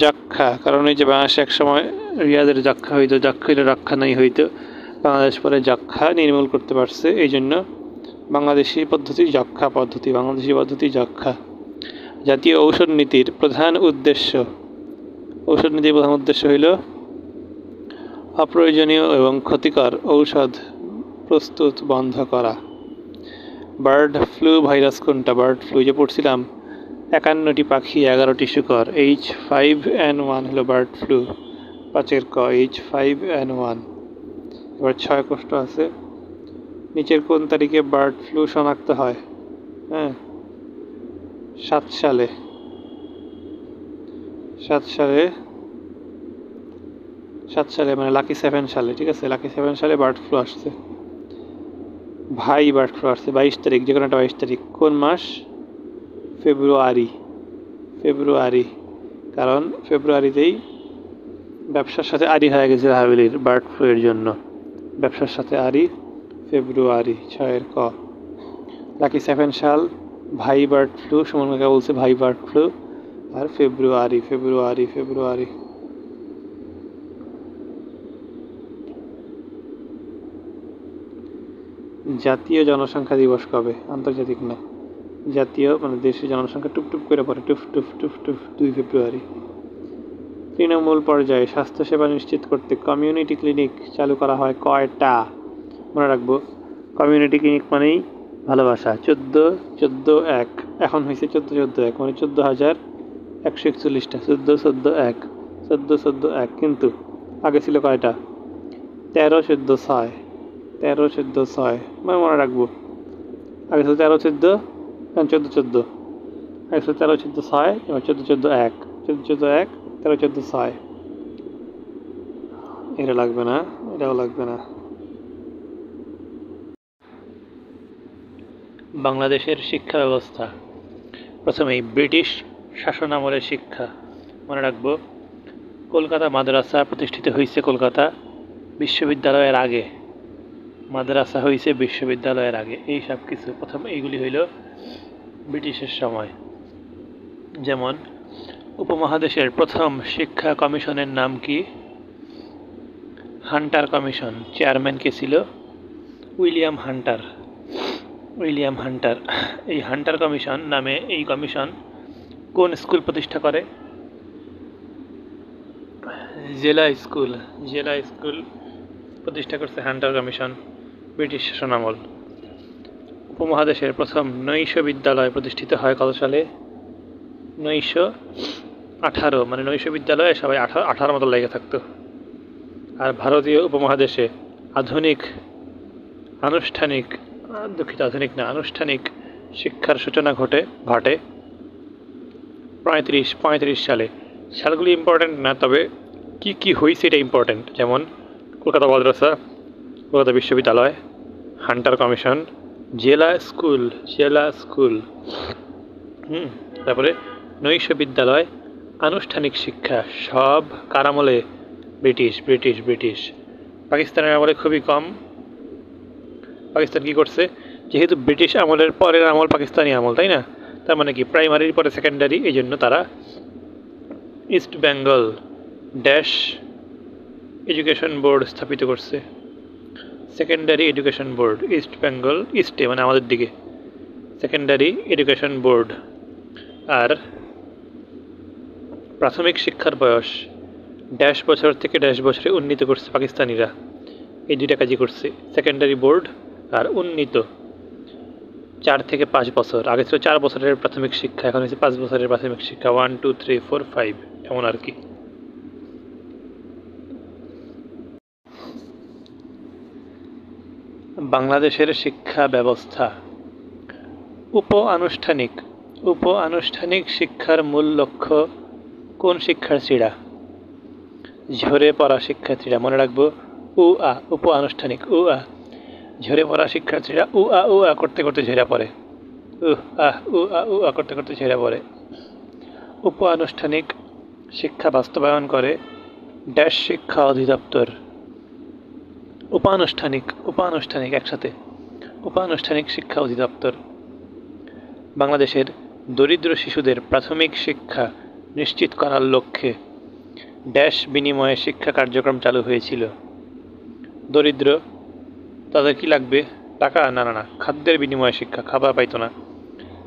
যক্ষা। কারণ এই যে বাংলাদেশে একসময় রিয়াদের যক্ষা হইতো, যক্ষা হইলে রক্ষা নাই হইতো, বাংলাদেশ পরে যক্ষা নির্মূল করতে পারছে। এই জন্য বাংলাদেশি পদ্ধতি যক্ষা পদ্ধতি, বাংলাদেশি পদ্ধতি যক্ষা। জাতীয় ঔষধ নীতির প্রধান উদ্দেশ্য হইল অপ্রয়োজনীয় এবং ক্ষতিকর ঔষধ প্রস্তুত বন্ধ করা। বার্ড ফ্লু ভাইরাস কোনটা? বার্ড ফ্লু যে পড়ছিলাম 51টি পাখি 11টি শুকর। H5N1 হলো বার্ড ফ্লু। 5 ক H5N1। এবার 6 কষ্ট আছে, নিচের কোন তারিখে বার্ড ফ্লু শনাক্ত হয়? 7 সালে 7 সালে মানে লাকি 7 সালে, ঠিক আছে, লাকি 7 সালে বার্ড ফ্লু আসছে। ভাই বার্ড ফ্লু আসছে 22 তারিখ, যে কোনো একটা 22 তারিখ। কোন মাস? ফেব্রুয়ারি, কারণ ফেব্রুয়ারিতেই ব্যবসার সাথে আরি হয়ে গেছে হাবিলির বার্ড ফ্লু এর জন্য। ব্যবসার সাথে আরি, ফেব্রুয়ারি। 6 ক লাকি 7 সাল, ভাই বার্ড ফ্লু, সুমন কাকা বলছে ভাই বার্ড ফ্লু, আর ফেব্রুয়ারি। জাতীয় জনসংখ্যা দিবস কবে? আন্তর্জাতিক না, জাতীয় মানে দেশের জনসংখ্যা টুপ করে পড়ে, টুফ 2 ফেব্রুয়ারি। তৃণমূল পর্যায়ে স্বাস্থ্যসেবা নিশ্চিত করতে কমিউনিটি ক্লিনিক চালু করা হয় কয়টা? মনে রাখবো, কমিউনিটি ক্লিনিক মানেই ভালোবাসা। 14-14-1, এখন হয়েছে 14-14-1, মানে 14,141টা। 14-14-1, কিন্তু আগে ছিল কয়টা? 13-14-6, মনে রাখবো। আগে ছিল 13-14, এখন 14-14, আগে ছিল 13-14-6, এবার 14-14-1, 14-14-1, 13-14-6। এটা লাগবে না, এটাও লাগবে না। বাংলাদেশের শিক্ষা ব্যবস্থা প্রথমেই ব্রিটিশ শাসন আমলের শিক্ষা। মনে রাখবো, কলকাতা মাদ্রাসা প্রতিষ্ঠিত হয়েছে কলকাতা বিশ্ববিদ্যালয়ের আগে। মাদ্রাসা হয়েছে বিশ্ববিদ্যালয়ের আগে। এই সব কিছু প্রথম এইগুলি হইল ব্রিটিশের সময়। যেমন উপমহাদেশের প্রথম শিক্ষা কমিশনের নাম কি? Hunter commission. চেয়ারম্যান কে ছিল? William Hunter. এই হান্টার কমিশন নামে এই কমিশন কোন স্কুল প্রতিষ্ঠা করে? জেলা স্কুল প্রতিষ্ঠা করছে হান্টার কমিশন, ব্রিটিশ শাসনামল। উপমহাদেশের প্রথম নৈশ বিদ্যালয় প্রতিষ্ঠিত হয় কত সালে? 1918, মানে নৈশ বিদ্যালয়ে সবাই 18 মতো লেগে থাকতো। আর ভারতীয় উপমহাদেশে আনুষ্ঠানিক শিক্ষার সূচনা ঘটে 35 সালে। সালগুলি ইম্পর্টেন্ট না, তবে কি হয়েছে এটা ইম্পর্টেন্ট। যেমন কলকাতা মাদ্রাসা, কলকাতা বিশ্ববিদ্যালয়, হান্টার কমিশন, জেলা স্কুল। তারপরে নৈশ বিদ্যালয়, আনুষ্ঠানিক শিক্ষা, সব কার আমলে? ব্রিটিশ। পাকিস্তানের আমলে খুবই কম। পাকিস্তান কি করছে? যেহেতু ব্রিটিশ আমলের পরের আমল পাকিস্তানি আমল, তাই না? তার মানে কি প্রাইমারির পরে সেকেন্ডারি, এই জন্য তারা ইস্ট বেঙ্গল এডুকেশন বোর্ড স্থাপিত করছে। Secondary education board, east Bengal, ইস্টে মানে আমাদের দিকে, সেকেন্ডারি এডুকেশন বোর্ড। আর প্রাথমিক শিক্ষার বয়স বছর থেকে বছরে উন্নীত করছে পাকিস্তানিরা। এই দুইটা কাজই করছে, সেকেন্ডারি বোর্ড আর উন্নীত। 4 থেকে 5 বছর, আগে ছিল 4 বছরের প্রাথমিক শিক্ষা, এখন হচ্ছে 5 বছরের প্রাথমিক শিক্ষা। 1 2 3 4 5 এমন আর কি। বাংলাদেশের শিক্ষা ব্যবস্থা উপ আনুষ্ঠানিক শিক্ষার মূল লক্ষ্য কোন শিক্ষার্থীরা? ঝরে পড়া শিক্ষার্থীরা। মনে রাখবো, উপ আনুষ্ঠানিক ঝরে পড়া শিক্ষার্থীরা উ আ করতে করতে ঝরে পড়ে। করতে ঝরে পড়ে। উপ আনুষ্ঠানিক শিক্ষা বাস্তবায়ন করে শিক্ষা অধিদপ্তর। উপানুষ্ঠানিক একসাথে, উপানুষ্ঠানিক শিক্ষা অধিদপ্তর। বাংলাদেশের দরিদ্র শিশুদের প্রাথমিক শিক্ষা নিশ্চিত করার লক্ষ্যে বিনিময়ে শিক্ষা কার্যক্রম চালু হয়েছিল। দরিদ্র, তাদের কি লাগবে? টাকা? না, খাদ্যের বিনিময়ে শিক্ষা, খাবার পাইতো না।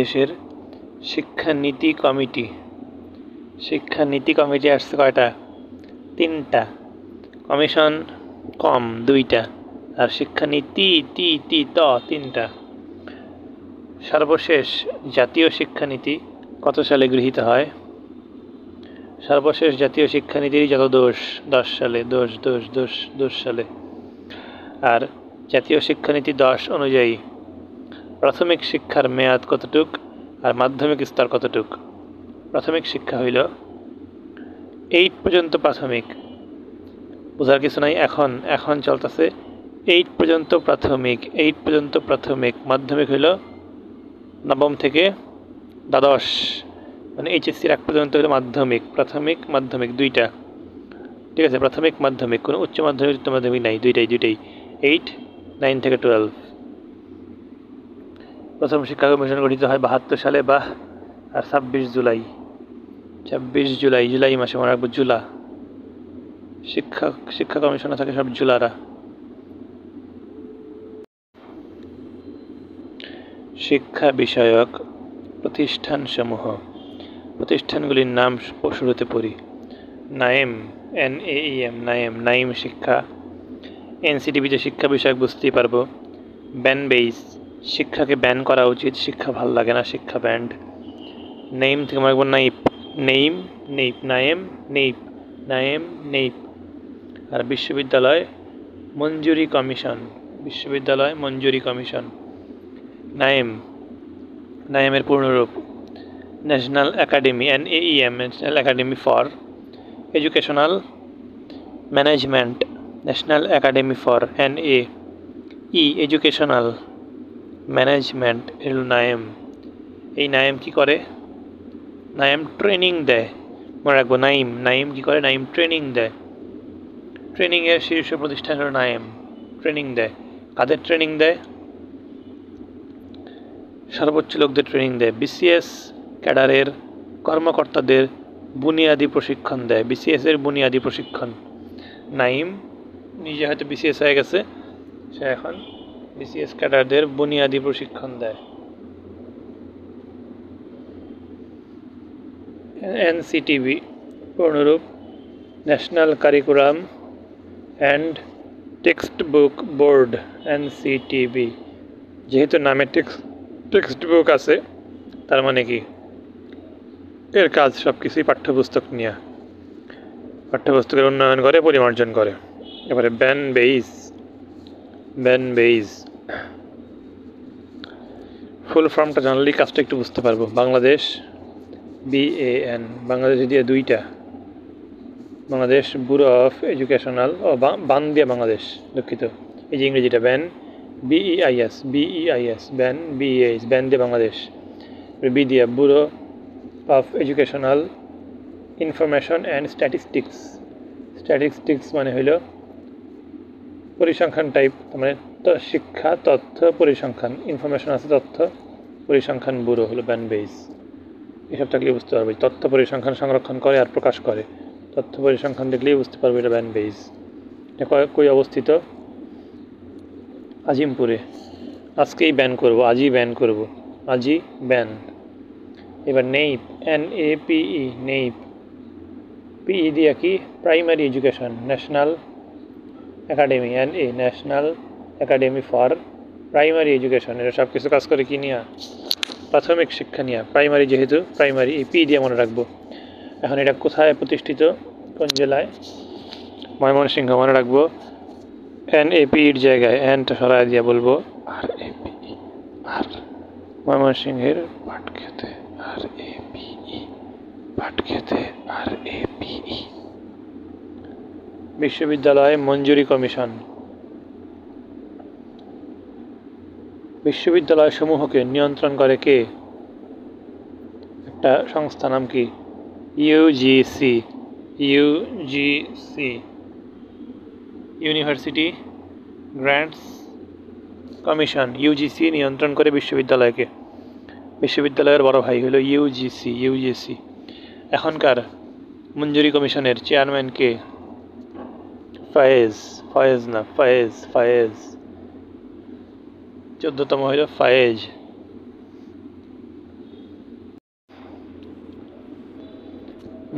দেশের শিক্ষানীতি কমিটি? শিক্ষানীতি কমিটি আসছে কয়টা? 3টা। কমিশন কম 2টা, আর শিক্ষানীতি তি তি ত 3টা। সর্বশেষ জাতীয় শিক্ষানীতি কত সালে গৃহীত হয়? সর্বশেষ জাতীয় শিক্ষানীতির যত দোষ, 10 সালে, দোষ সালে। আর জাতীয় শিক্ষানীতি 10 অনুযায়ী প্রাথমিক শিক্ষার মেয়াদ কতটুক আর মাধ্যমিক স্তর কতটুক? প্রাথমিক শিক্ষা হইল 8 পর্যন্ত প্রাথমিক, বোঝার কিছু নাই। এখন চলতেছে 8 পর্যন্ত প্রাথমিক। মাধ্যমিক হইল 9ম থেকে দ্বাদশ, মানে এইচএসসির আগ পর্যন্ত হলো মাধ্যমিক। প্রাথমিক মাধ্যমিক 2টা, ঠিক আছে? প্রাথমিক মাধ্যমিক, কোনো উচ্চ মাধ্যমিক উচ্চ মাধ্যমিক নাই, দুইটাই 8, 9 থেকে 12। প্রথম শিক্ষা কমিশন গঠিত হয় 72 সালে, আর 26 জুলাই মাসে মনে রাখবো। শিক্ষা কমিশনে থাকে সব জুলারা। শিক্ষা বিষয়ক প্রতিষ্ঠানসমূহ, প্রতিষ্ঠানগুলির নাম শুরুতে পড়ি। নাইম, NAEM, নাইম শিক্ষা। NCTV-তে শিক্ষা বিষয়ক বুঝতেই পারবো। ব্যান বেইস, শিক্ষাকে ব্যান করা উচিত, শিক্ষা ভাল লাগে না, শিক্ষা ব্যান্ড। নেইম থেকে মনে রাখবো নেইপ। আর বিশ্ববিদ্যালয় মঞ্জুরি কমিশন। নাইমের পূর্ণরূপ national academy, NAEM, national academy for educational management, national academy for NAE, educational management এর নাইম। এই নাইম কি করে? নাইম ট্রেনিং দেয়, মনে রাখবো। নাইম কি করে? নাইম ট্রেনিং দেয়। ট্রেনিংয়ের শীর্ষ প্রতিষ্ঠান হলো নাইম, ট্রেনিং দেয়। কাদের ট্রেনিং দেয়? সর্বোচ্চ লোকদের ট্রেনিং দেয়। BCS ক্যাডারের কর্মকর্তাদের বুনিয়াদি প্রশিক্ষণ দেয়, BCS এর বুনিয়াদি প্রশিক্ষণ। নাইম নিজে হয়তো BCS হয়ে গেছে, সে এখন BCS ক্যাডারদের বুনিয়াদি প্রশিক্ষণ দেয়। NCTB পূর্ণরূপ national curriculum and textbook board, NCTB। যেহেতু নামে টেক্সট বুক আছে, তার মানে কি এর কাজ সব কিছুই পাঠ্যপুস্তক নিয়ে, পাঠ্যপুস্তকের উন্নয়ন করে, পরিমার্জন করে। এবারে ব্যান বেইজ ফুল ফর্মটা জানলেই কাজটা একটু বুঝতে পারবো। বাংলাদেশ, BAN, বাংলাদেশ দিয়ে 2টা, Bangladesh bureau of educational, BAN দিয়া বাংলাদেশ, দুঃখিত, এই যে ইংরেজিটা BAN, BEIS, BAN, BEIS, BAN দিয়ে বাংলাদেশ। বি দিয়া bureau of educational information and statistics মানে হইল পরিসংখ্যান টাইপ, মানে শিক্ষা, তথ্য, পরিসংখ্যান। ইনফরমেশন আছে, তথ্য, পরিসংখ্যান ব্যুরো হলো ব্যান বেইজ। এসব থাকলেই বুঝতে পারবে। তথ্য পরিসংখ্যান সংরক্ষণ করে আর প্রকাশ করে, তথ্য পরিসংখ্যান দেখলেই বুঝতে পারবে এটা ব্যান বেইজ। এটা কই অবস্থিত? আজিমপুরে। আজকেই ব্যান করব, আজই ব্যান। এবার নেইপ, NAPE, PE দিয়া কি? Primary education, national academy, NA, national academy for primary education. এটা সব কিছু কাজ করে কি নিয়ে? প্রাথমিক শিক্ষা নিয়ে। প্রাইমারি যেহেতু, প্রাইমারি, এই পি দিয়ে মনে রাখবো। এখন এটা কোথায় প্রতিষ্ঠিত, কোন জেলায়? ময়মনসিংহ, মনে রাখবো। NAPEর জায়গায় এনটা সরাই দিয়ে বলবো RAPE, আর ময়মনসিংহের পাটক্ষেতে RAPE। বিশ্ববিদ্যালয় মঞ্জুরি কমিশন, বিশ্ববিদ্যালয় সমূহকে নিয়ন্ত্রণ করে কে? একটা সংস্থা, নাম কি? UGC, university grants commission. UGC নিয়ন্ত্রণ করে বিশ্ববিদ্যালয়কে। বিশ্ববিদ্যালয়ের বড় ভাই হলো UGC। এখনকার মঞ্জুরি কমিশনের চেয়ারম্যান কে? ফায়েজ। 14তম হইল ফায়েজ।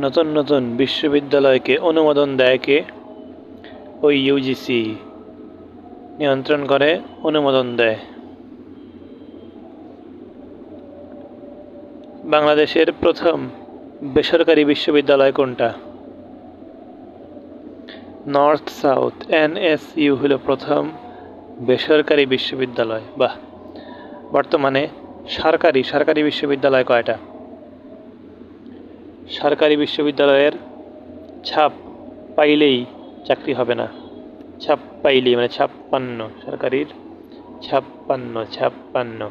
নতুন নতুন বিশ্ববিদ্যালয়কে অনুমোদন দেয় কে? ওই ইউজিসি নিয়ন্ত্রণ করে, অনুমোদন দেয়। বাংলাদেশের প্রথম বেসরকারি বিশ্ববিদ্যালয় কোনটা? নর্থ সাউথ এনএসইউ হলো প্রথম বেসরকারি বিশ্ববিদ্যালয়। বাহ। বর্তমানে সরকারি বিশ্ববিদ্যালয় কয়টা? সরকারি বিশ্ববিদ্যালয়ের ছাপ পাইলেই চাকরি হবে না, ছাপ পাইলেই মানে 56, সরকারির 56।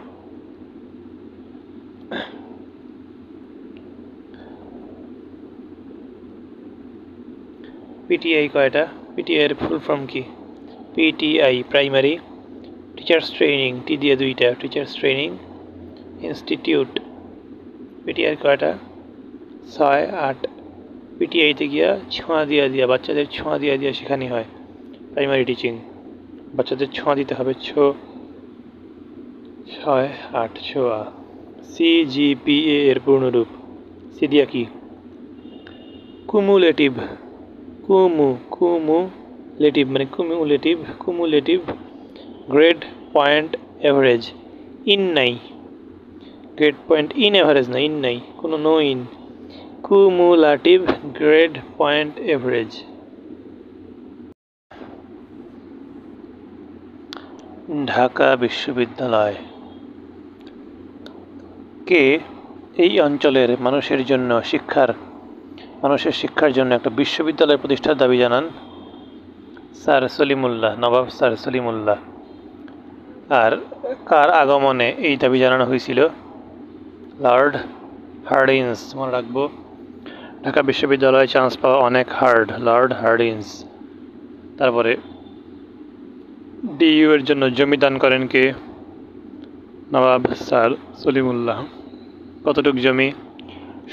পিটিআই কয়টা? পিটিআই এর ফুল ফর্ম কি? পিটিআই প্রাইমারি টিচার্স ট্রেনিং, টি দিয়ে 2টা, টিচার্স ট্রেনিং ইনস্টিটিউট। পিটিআই কয়টা? 6, 8। পিটিআইতে গিয়া ছোঁয়া দিয়া বাচ্চাদের ছোঁয়া দিয়া শেখানি হয় প্রাইমারি টিচিং। বাচ্চাদের ছোঁয়া দিতে হবে, 6, 8 ছোঁয়া। সিজিপিএ এর পূর্ণরূপ? সি দিয়া কি? কুমুলেটিভ। কুমুলেটিভ মানে cumulative grade point average. In নাই, গ্রেড পয়েন্ট ইন এভারেজ না, ইন নাই, কোনো no in. Cumulative grade point average. Dhaka বিশ্ববিদ্যালয় কে এই অঞ্চলের মানুষের শিক্ষার জন্য একটা বিশ্ববিদ্যালয় প্রতিষ্ঠার দাবি জানান? স্যার সলিমুল্লাহ, নবাব স্যার সলিমুল্লাহ। আর কার আগমনে এই দাবি জানানো হয়েছিল? Lord Hardinge. মনে রাখবো, ঢাকা বিশ্ববিদ্যালয়ে চান্স পাওয়া অনেক হার্ড, লর্ড হার্ডিঞ্জ। তারপরে ডিইউ এর জন্য জমি দান করেন কে? নবাব স্যার সলিমুল্লাহ। কতটুক জমি?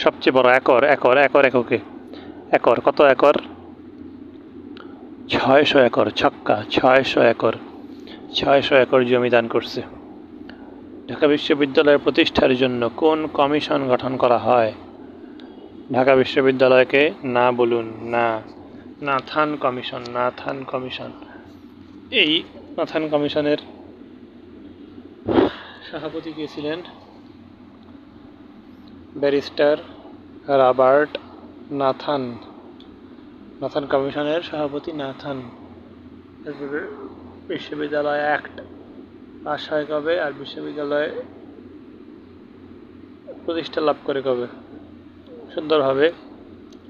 সবচেয়ে বড় একর এককে। একর কত? Acre 600 acre. ছক্কা, 600 একর। 600 একর জমি দান করছে। ঢাকা বিশ্ববিদ্যালয়ের প্রতিষ্ঠার জন্য কোন কমিশন গঠন করা হয়? ঢাকা বিশ্ববিদ্যালয়কে না বলুন, না, নাথান কমিশন। এই নাথান কমিশনের সভাপতি কে ছিলেন? Barrister Robert Nathan. নাথান কমিশনের সভাপতি নাথান। বিশ্ববিদ্যালয় অ্যাক্ট পাস হয় কবে? আর বিশ্ববিদ্যালয় প্রতিষ্ঠা লাভ করে কবে? সুন্দরভাবে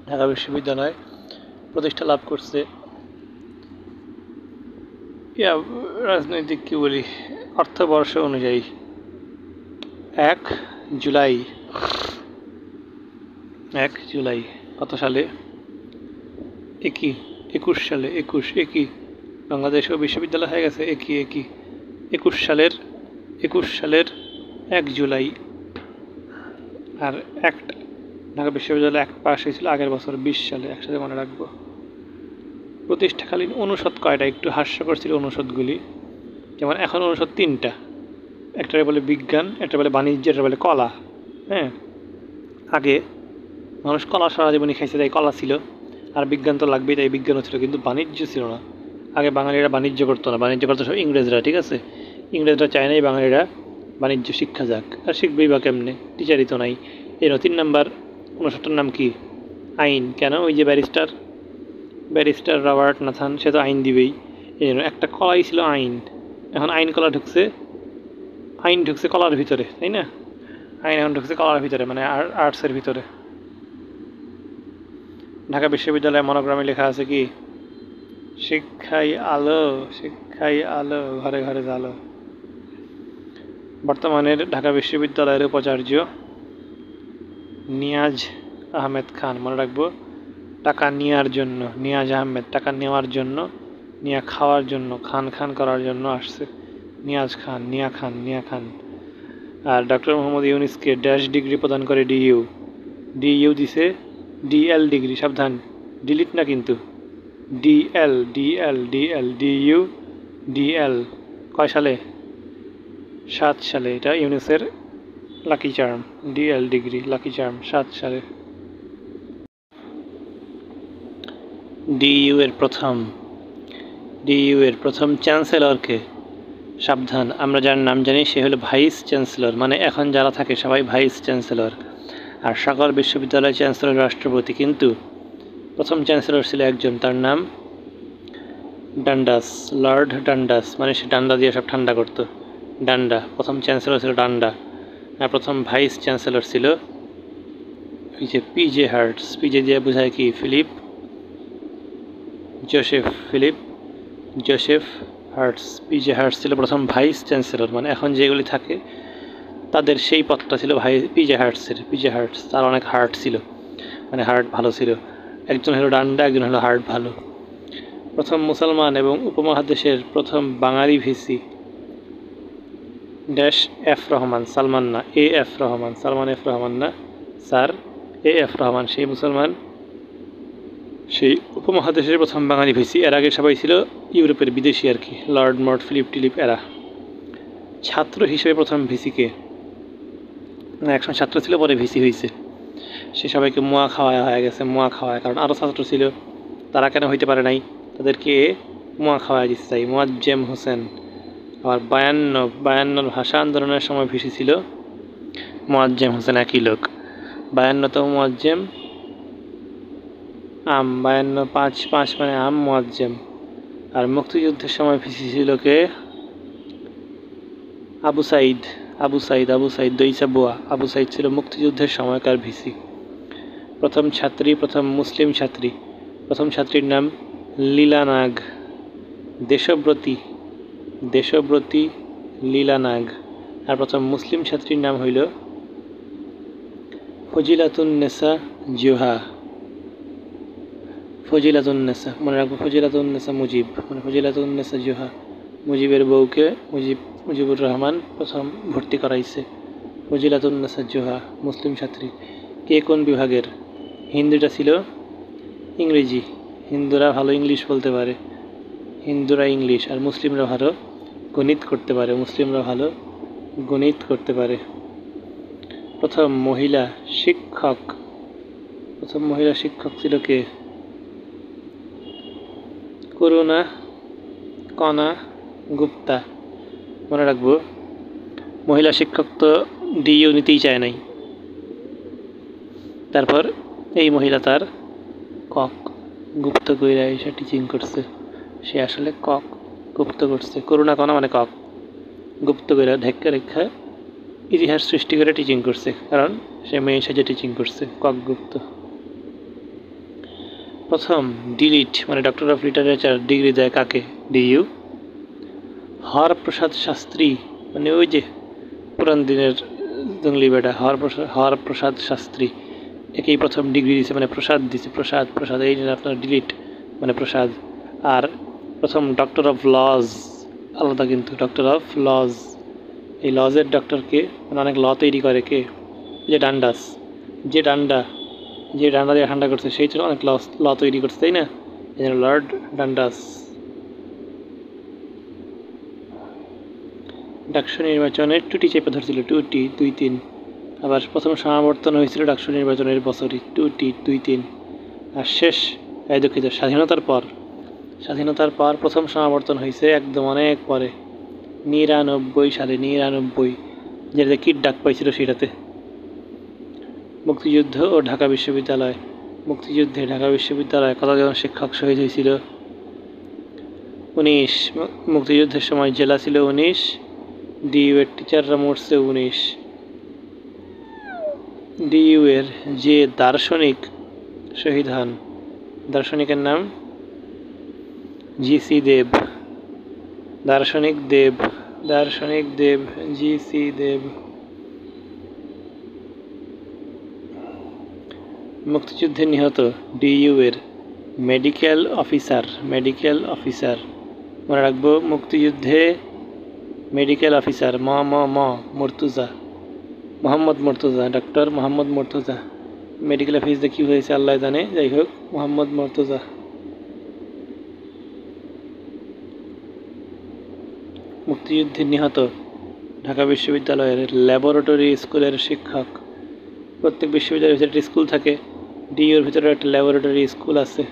ঢাকা বিশ্ববিদ্যালয় প্রতিষ্ঠা লাভ করছে রাজনৈতিক কি বলি, অর্থবর্ষ অনুযায়ী 1 জুলাই। কত সালে? 21 সালে। 21 বাংলাদেশেও বিশ্ববিদ্যালয় হয়ে গেছে। 21 সালের 1 জুলাই। আর অ্যাক্ট, ঢাকা বিশ্ববিদ্যালয় অ্যাক্ট পাস হয়েছিল আগের বছর 20 সালে। একসাথে মনে রাখবো। প্রতিষ্ঠাকালীন অনুষদ কয়টা? একটু হাস্যকর ছিল অনুষদগুলি। যেমন এখন অনুষদ 3টা, একটা বলে বিজ্ঞান, একটা বলে বাণিজ্য, একটা বলে কলা। হ্যাঁ, আগে মানুষ কলা সারা জীবনই খাইছে, তাই কলা ছিল। আর বিজ্ঞান তো লাগবেই, তাই বিজ্ঞানও ছিল, কিন্তু বাণিজ্য ছিল না। আগে বাঙালিরা বাণিজ্য করতো না, বাণিজ্য করতো সব ইংরেজরা। ঠিক আছে, ইংরেজরা চায় নাই বাঙালিরা বাণিজ্য শিক্ষা যাক, আর শিখবেই বা কেমনে? টিচারই তো নাই। এই 3 নাম্বার অনুষদটার নাম কি? আইন। কেন? ওই যে ব্যারিস্টার রবার্ট নাথান, সে তো আইন দিবেই। এই জন্য একটা কলাই ছিল আইন। এখন আইন ঢুকছে কলার ভিতরে, তাই না? আইন এখন ঢুকছে কলার ভিতরে, মানে আর্টসের ভিতরে। ঢাকা বিশ্ববিদ্যালয়ের মনোগ্রামে লেখা আছে কি? শিক্ষাই আলো, ঘরে ঘরে আলো। বর্তমানের ঢাকা বিশ্ববিদ্যালয়ের উপাচার্য নিয়াজ আহমেদ খান। মনে রাখবো, টাকা নেওয়ার জন্য নিয়াজ আহমেদ, টাকা নেওয়ার জন্য, নিয়া খাওয়ার জন্য, খান করার জন্য আসছে। নিয়াজ খান, নিয়া খান। আর ডক্টর মোহাম্মদ ইউনুসকে ড্যাশ ডিগ্রি প্রদান করে ডিইউ দিছে ডিএল ডিগ্রি। সাবধান, ডিলিট না কিন্তু। ডিএল ডিএল কয় সালে? 7 সালে। এটা ইউনুসের lucky charm. DL degree lucky charm 7 সালে। ডিইউ এর প্রথম চ্যান্সেলরকে? সাবধান, আমরা যার নাম জানি সে হলো ভাইস চ্যান্সেলর, মানে এখন যারা থাকে সবাই ভাইস চ্যান্সেলর, আর সকল বিশ্ববিদ্যালয়ের চ্যান্সেলর রাষ্ট্রপতি, কিন্তু প্রথম চ্যান্সেলর ছিল একজন, তার নাম ডান্ডাস, লর্ড ডান্ডাস, মানে সে ডান্ডা দিয়ে সব ঠান্ডা করতো, ডান্ডা। প্রথম চ্যান্সেলর ছিল ডান্ডা, আর প্রথম ভাইস চ্যান্সেলর ছিল ওই যে পিজে হার্টস। পিজে দিয়ে বোঝায় কি? Joseph hertz. পিজে হার্টস ছিল প্রথম ভাইস চ্যান্সেলর, মানে এখন যেগুলি থাকে তাদের সেই পদটা ছিল পিজে হার্টস। তার অনেক হার্ট ছিল, মানে হার্ট ভালো ছিল। একজন হলো ডান্ডা, একজন হলো হার্ট ভালো। প্রথম মুসলমান এবং উপমহাদেশের প্রথম বাঙালি VC dash F Rahman, Salman না, A F Rahman, Salman F Rahman না, স্যার এ এফ রহমান, সেই মুসলমান, সেই উপমহাদেশের প্রথম বাঙালি ভিসি। এর আগে সবাই ছিল ইউরোপের বিদেশি আর কি, লর্ড মর্ট, ফিলিপ টিলিপ এরা। ছাত্র হিসেবে প্রথম ভিসিকে, একসময় ছাত্র ছিল পরে ভিসি হয়েছে, সে সবাইকে মোয়া খাওয়ায় হয়ে গেছে, মোয়া খাওয়ায়, কারণ আরও ছাত্র ছিল তারা কেন হইতে পারে নাই, তাদেরকে মোয়া খাওয়ায় দিচ্ছে তাই। মোয়াজ্জেম হোসেন। আবার 52 ভাষা আন্দোলনের সময় ভিসি ছিল মোয়াজ্জেম হোসেন, একই লোক। 52তম মোয়াজ্জেম আম, 52 মানে আম, মোয়াজ্জেম। আর মুক্তিযুদ্ধের সময় ভিসি ছিল কে? আবু সাইদ দইসা বোয়া। আবু সাইদ ছিল মুক্তিযুদ্ধের সময়কার ভিসি। প্রথম মুসলিম ছাত্রী, প্রথম ছাত্রীর নাম লীলা নাগ। দেশব্রতী লীলা নাগ। আর প্রথম মুসলিম ছাত্রীর নাম হইল ফজিলাতুন্নেসা জোহা। মনে রাখবো, ফজিলাতুন্নেসা মুজিব, মানে ফজিলাতুন্নেসা জোহা। মুজিবের বউকে মুজিবুর রহমান প্রথম ভর্তি করাইছে। ফজিলাতুন্নেসা জোহা মুসলিম ছাত্রী। কে কোন বিভাগের? হিন্দুটা ছিল ইংরেজি, হিন্দুরা ভালো ইংলিশ বলতে পারে, হিন্দুরা ইংলিশ, আর মুসলিমরা ভালো গণিত করতে পারে। প্রথম মহিলা শিক্ষক ছিল কে? করুণা কণা গুপ্তা। মনে রাখবো, মহিলা শিক্ষক তো ডিইউ নিতেই চায় নাই। তারপর এই মহিলা তার কক গুপ্ত কইরা এসে টিচিং করছে, সে আসলে কক গুপ্ত করছে। করুণা কণা মানে কক, গুপ্ত কইরা ঢেক্কা রেখা ইতিহাস সৃষ্টি করে টিচিং করছে, কারণ সে মেয়ে সাজে টিচিং করছে, কক গুপ্ত। প্রথম ডিলিট মানে ডক্টর অফ লিটারেচার ডিগ্রি দেয় কাকে? ডিইউ। হরপ্রসাদ শাস্ত্রী, মানে ওই যে পুরান দিনের জঙ্গলি বেটা হরপ্রসাদ শাস্ত্রী, একেই প্রথম ডিগ্রি দিছে, মানে প্রসাদ দিছে, প্রসাদ এই জন্য আপনার ডিলিট মানে প্রসাদ। আর প্রথম ডক্টর অফ লজ আলাদা, কিন্তু ডক্টর অফ লজ, এই লজের ডক্টরকে, মানে অনেক ল তৈরি করে কে? যে ডান্ডা দিয়ে ঠান্ডা করছে, সেই ছিল অনেক ল তৈরি করছে, তাই না? এই জন্য লর্ড ডান্ডাস। ডাকসু নির্বাচনে টুটি চেপে ধরছিল, 2-3। আবার প্রথম সমাবর্তন হয়েছিল ডাকসু নির্বাচনের বছরই, 2-3। আর শেষ দুঃখিত স্বাধীনতার পর প্রথম সমাবর্তন হয়েছে একদম অনেক পরে, 99 সালে, যেটাতে কিট ডাক পাইছিল সেটাতে। মুক্তিযুদ্ধে ঢাকা বিশ্ববিদ্যালয় কতজন শিক্ষক শহীদ হয়েছিল? 19। মুক্তিযুদ্ধের সময় জেলা ছিল 19, ডিইউ এর টিচাররা মরছে 19। ডিইউ এর যে দার্শনিক শহীদ হন, দার্শনিকের নাম জি.সি. দেব। দার্শনিক দেব জি.সি. দেব। মুক্তিযুদ্ধে নিহত ডিইউ এর মেডিকেল অফিসার, মনে রাখবো, মুক্তিযুদ্ধে medical officer Mohammad Murtaza, doctor Mohammad Murtaza. Medical অফিসে কী হয়েছে আল্লাহ জানে, যাই হোক, মোহাম্মদ মুর্তজা। মুক্তিযুদ্ধে নিহত ঢাকা বিশ্ববিদ্যালয়ের ল্যাবরেটরি স্কুলের শিক্ষক। প্রত্যেক বিশ্ববিদ্যালয়ের ভিতরে একটা স্কুল থাকে, ডিইউর ভিতরে একটা ল্যাবরেটরি স্কুল আছে,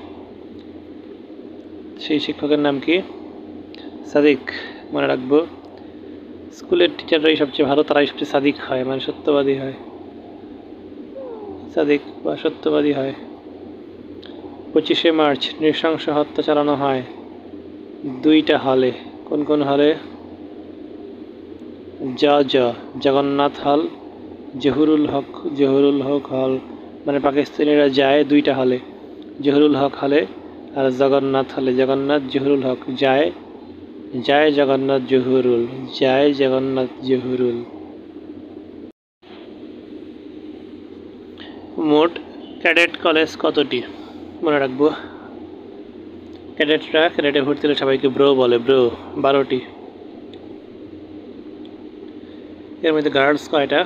সেই শিক্ষকের নাম কি? সাদিক। মনে রাখবো, স্কুলের টিচাররাই সবচেয়ে ভালো, তারাই সবচেয়ে সাদিক হয়, মানে সত্যবাদী হয়। সাদিক বা সত্যবাদী হয়। 25শে মার্চ নৃশংস হত্যা চালানো হয় 2টা হলে। কোন কোন হলে? জগন্নাথ হল, জহুরুল হক হল, মানে পাকিস্তানিরা যায় 2টা হলে, জহুরুল হক হলে আর জগন্নাথ হলে। জগন্নাথ জহুরুল হক যায় জগন্নাথ জহুরুল। মোট ক্যাডেট কলেজ কতটি? মনে রাখবো, ক্যাডেটে ভর্তি হলে সবাইকে ব্রো বলে, ব্রো। 12টি। এর মধ্যে গার্লস কয়টা?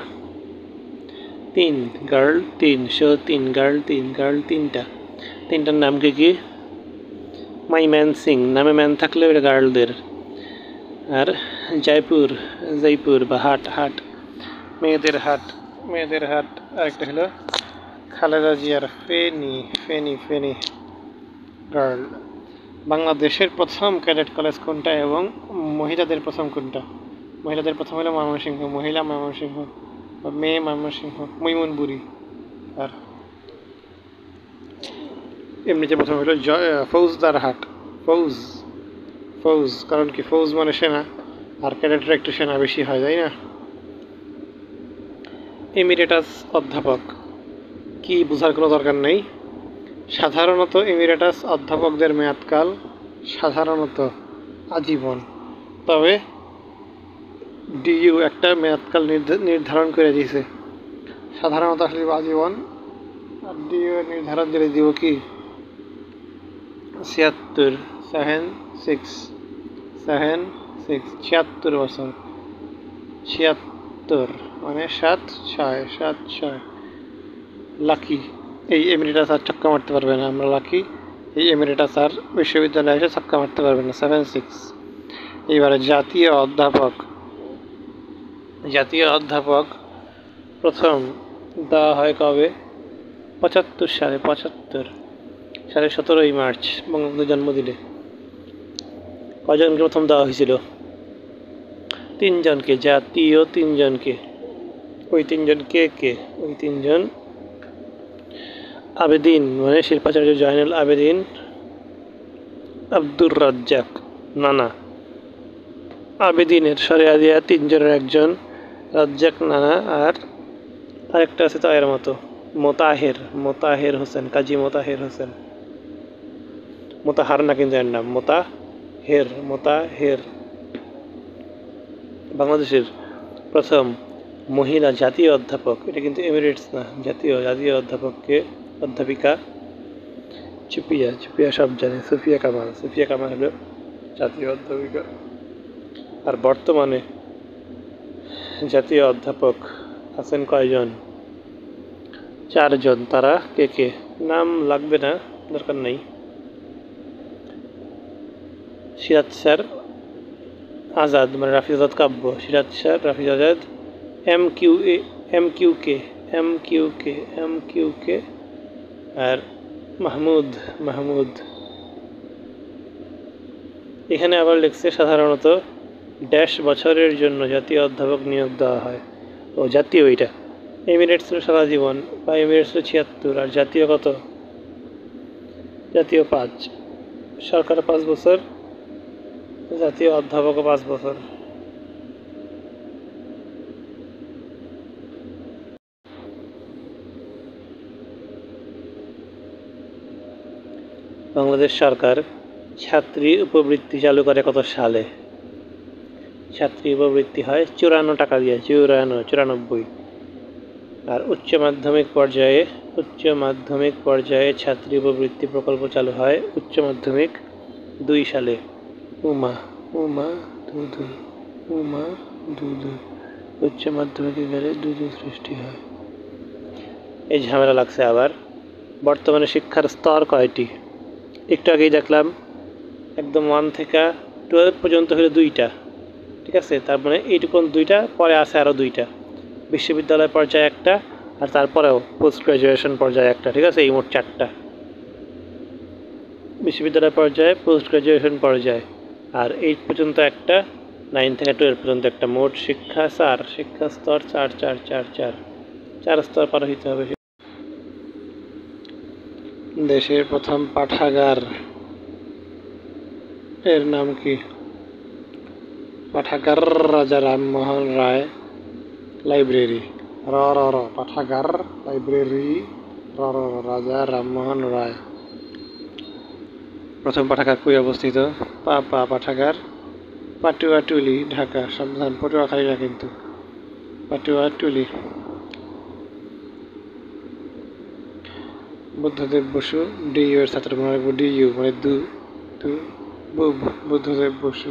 3, গার্ল 3, শো 3, গার্ল 3টা। 3টার নাম কি? মাই ম্যান সিং, নামে ম্যান থাকলে ওটা গার্লদের। আর জয়পুর বা হাট, মেয়েদের হাট। আরেকটা হলো খালেদা জিয়ার ফেনী, গার্ল। বাংলাদেশের প্রথম ক্যাডেট কলেজ কোনটা এবং মহিলাদের প্রথম কোনটা? মহিলাদের প্রথম হলো ময়মনসিংহ, মহিলা ময়মনসিংহ বা মেয়ে ময়মনসিংহ, মৈমনপুরী। আর এমনিতে প্রথম হলো ফৌজদারহাট। ফৌজ, কারণ কি? ফৌজ মানে সেনা, আর ক্যাডেটরা একটু সেনা বেশি হয়, তাই না? এমিরেটাস অধ্যাপক কি? বোঝার কোনো দরকার নেই। সাধারণত এমিরেটাস অধ্যাপকদের মেয়াদকাল সাধারণত আজীবন, তবে ডিইউ একটা মেয়াদকাল নির্ধারণ করে দিয়েছে। সাধারণত আসলে আজীবন, আর ডিইউ নির্ধারণ করে দিব কি? 76 বছর। 76 মানে 7-6 লাকি। এই এমিরেটাস আর ছক্কা মারতে পারবে না, আমরা লাকি। এই এমিরেটাস আর বিশ্ববিদ্যালয়ে এসে ছক্কা মারতে পারবে না। 76। এইবারে জাতীয় অধ্যাপক প্রথম দেওয়া হয় কবে? 75 সালে। 17ই মার্চ বঙ্গবন্ধুর জন্মদিনে। কজনকে প্রথম দেওয়া হয়েছিল? 3 জনকে, জাতীয় 3 জনকে। ওই 3 জন কে? ওই 3 জন আবেদিন, মানে শিল্পাচার্য জয়নুল আবেদিন, আব্দুর রাজ্জাক, নানা। আবেদিনের সরেয়াদিয়া 3 জনের একজন, রাজ্জাক, নানা, আর আরেকটা আছে তায়ের মতো, মোতাহের হোসেন, কাজী মোতাহের হোসেন। মোতাহার না কিন্তু এর নাম, মোতাহের। বাংলাদেশের প্রথম মহিলা জাতীয় অধ্যাপক, এটা কিন্তু এমিরেটস না, জাতীয় অধ্যাপিকা চুপিয়া সব জানে, সুফিয়া কামাল হলো জাতীয় অধ্যাপিকা। আর বর্তমানে জাতীয় অধ্যাপক আছেন কয়জন? 4 জন। তারা কে? নাম লাগবে না, দরকার নেই। সিরাজ স্যার আজাদ, মানে রাফি আজাদ কাব্য, সিরাজ স্যার, রাফি আজাদ, এমকিউকে, আর মাহমুদ। এখানে আবার লিখছে সাধারণত ড্যাশ বছরের জন্য জাতীয় অধ্যাপক নিয়োগ দেওয়া হয়। ও জাতীয়, এটা এমিরেটস সারা জীবন, বা এমিরেটস 76, আর জাতীয় কত? জাতীয় 5, সরকার 5 বছর, জাতীয় অধ্যাপকও 5 বছর। বাংলাদেশ সরকার ছাত্রী উপবৃত্তি চালু করে কত সালে? ছাত্রী উপবৃত্তি হয় 54 টাকা দিয়ে, 94। আর উচ্চ মাধ্যমিক পর্যায়ে ছাত্রী উপবৃত্তি প্রকল্প চালু হয় উচ্চ মাধ্যমিক 2 সালে। উমা দুধু, উচ্চ মাধ্যমিকে গেলে দুধু সৃষ্টি হয়। এই ঝামেলা লাগছে আবার। বর্তমানে শিক্ষার স্তর কয়টি? একটু আগেই দেখলাম, একদম 1 থেকে 12 পর্যন্ত হলো 2টা, ঠিক আছে? তার মানে এইটুকুন 2টা, পরে আছে আরও 2টা, বিশ্ববিদ্যালয় পর্যায়ে একটা, আর তারপরেও পোস্ট গ্রাজুয়েশন পর্যায়ে একটা, ঠিক আছে? এই মোট 4টা। বিশ্ববিদ্যালয় পর্যায়ে, পোস্ট গ্রাজুয়েশন পর্যায়ে, আর 8 পর্যন্ত একটা, 9 থেকে 12 পর্যন্ত একটা। মোট শিক্ষা স্তর 4 স্তর পার হইতে হবে। দেশের প্রথম পাঠাগার এর নাম কি? পাঠাগার রাজা রামমোহন রায় লাইব্রেরি। পাঠাগার লাইব্রেরি রাজা রামমোহন রায়। প্রথম পাঠাগার কই অবস্থিত? পাঠাগার পাটুয়াটুলি, ঢাকা। সাবধান, পটুয়াখালী না কিন্তু, পাটুয়াটুলি। বুদ্ধদেব বসু ডিইউ এর ছাত্র, মনে রাখবো। ডিইউ মানে বুদ্ধদেব বসু।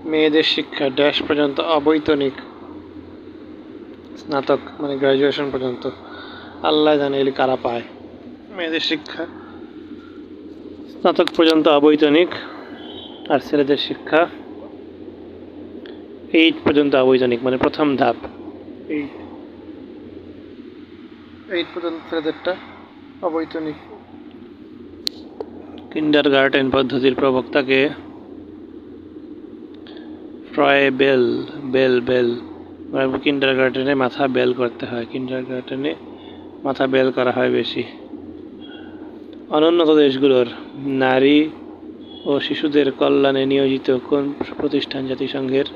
মেয়েদের শিক্ষা ড্যাশ পর্যন্ত অবৈতনিক। স্নাতক মানে গ্রাজুয়েশন পর্যন্ত। আল্লাহ জানে এগুলি কারা পায়। মেয়েদের শিক্ষা স্নাতক পর্যন্ত অবৈতনিক, আর ছেলেদের শিক্ষা 8 পর্যন্ত অবৈতনিক, মানে প্রথম ধাপ 8 পর্যন্ত ছেলেদেরটা অবৈতনিক। কিন্ডারগার্টেন পদ্ধতির প্রবক্তাকে? ফ্রয় বেল। কিন্ডারগার্টেনে মাথা বেল করতে হয়, কিন্ডারগার্টেনে মাথা বেল করা হয় বেশি। অনুন্নত দেশগুলোর নারী ও শিশুদের কল্যাণে নিয়োজিত কোন প্রতিষ্ঠান জাতিসংঘের?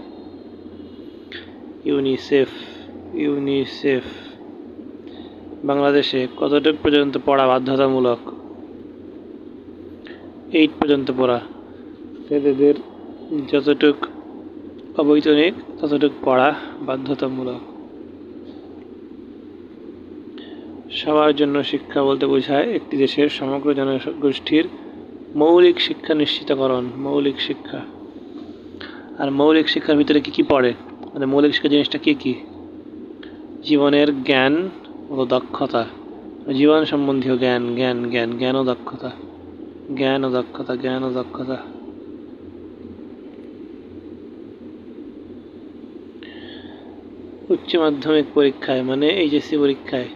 ইউনিসেফ। বাংলাদেশে কতটুক পর্যন্ত পড়া বাধ্যতামূলক? 8 পর্যন্ত পড়া। ছেলেদের যতটুক অবৈতনিক ততটুক পড়া বাধ্যতামূলক। সবার জন্য শিক্ষা বলতে বোঝায় একটি দেশের সমগ্র জনগোষ্ঠীর মৌলিক শিক্ষা নিশ্চিতকরণ। মৌলিক শিক্ষা। আর মৌলিক শিক্ষার ভিতরে কি পড়ে? মানে মৌলিক শিক্ষা জিনিসটা কি? জীবনের জ্ঞান ও দক্ষতা, জীবন সম্বন্ধীয় জ্ঞান ও দক্ষতা। উচ্চ মাধ্যমিক পরীক্ষায় মানে এইচএসসি পরীক্ষায়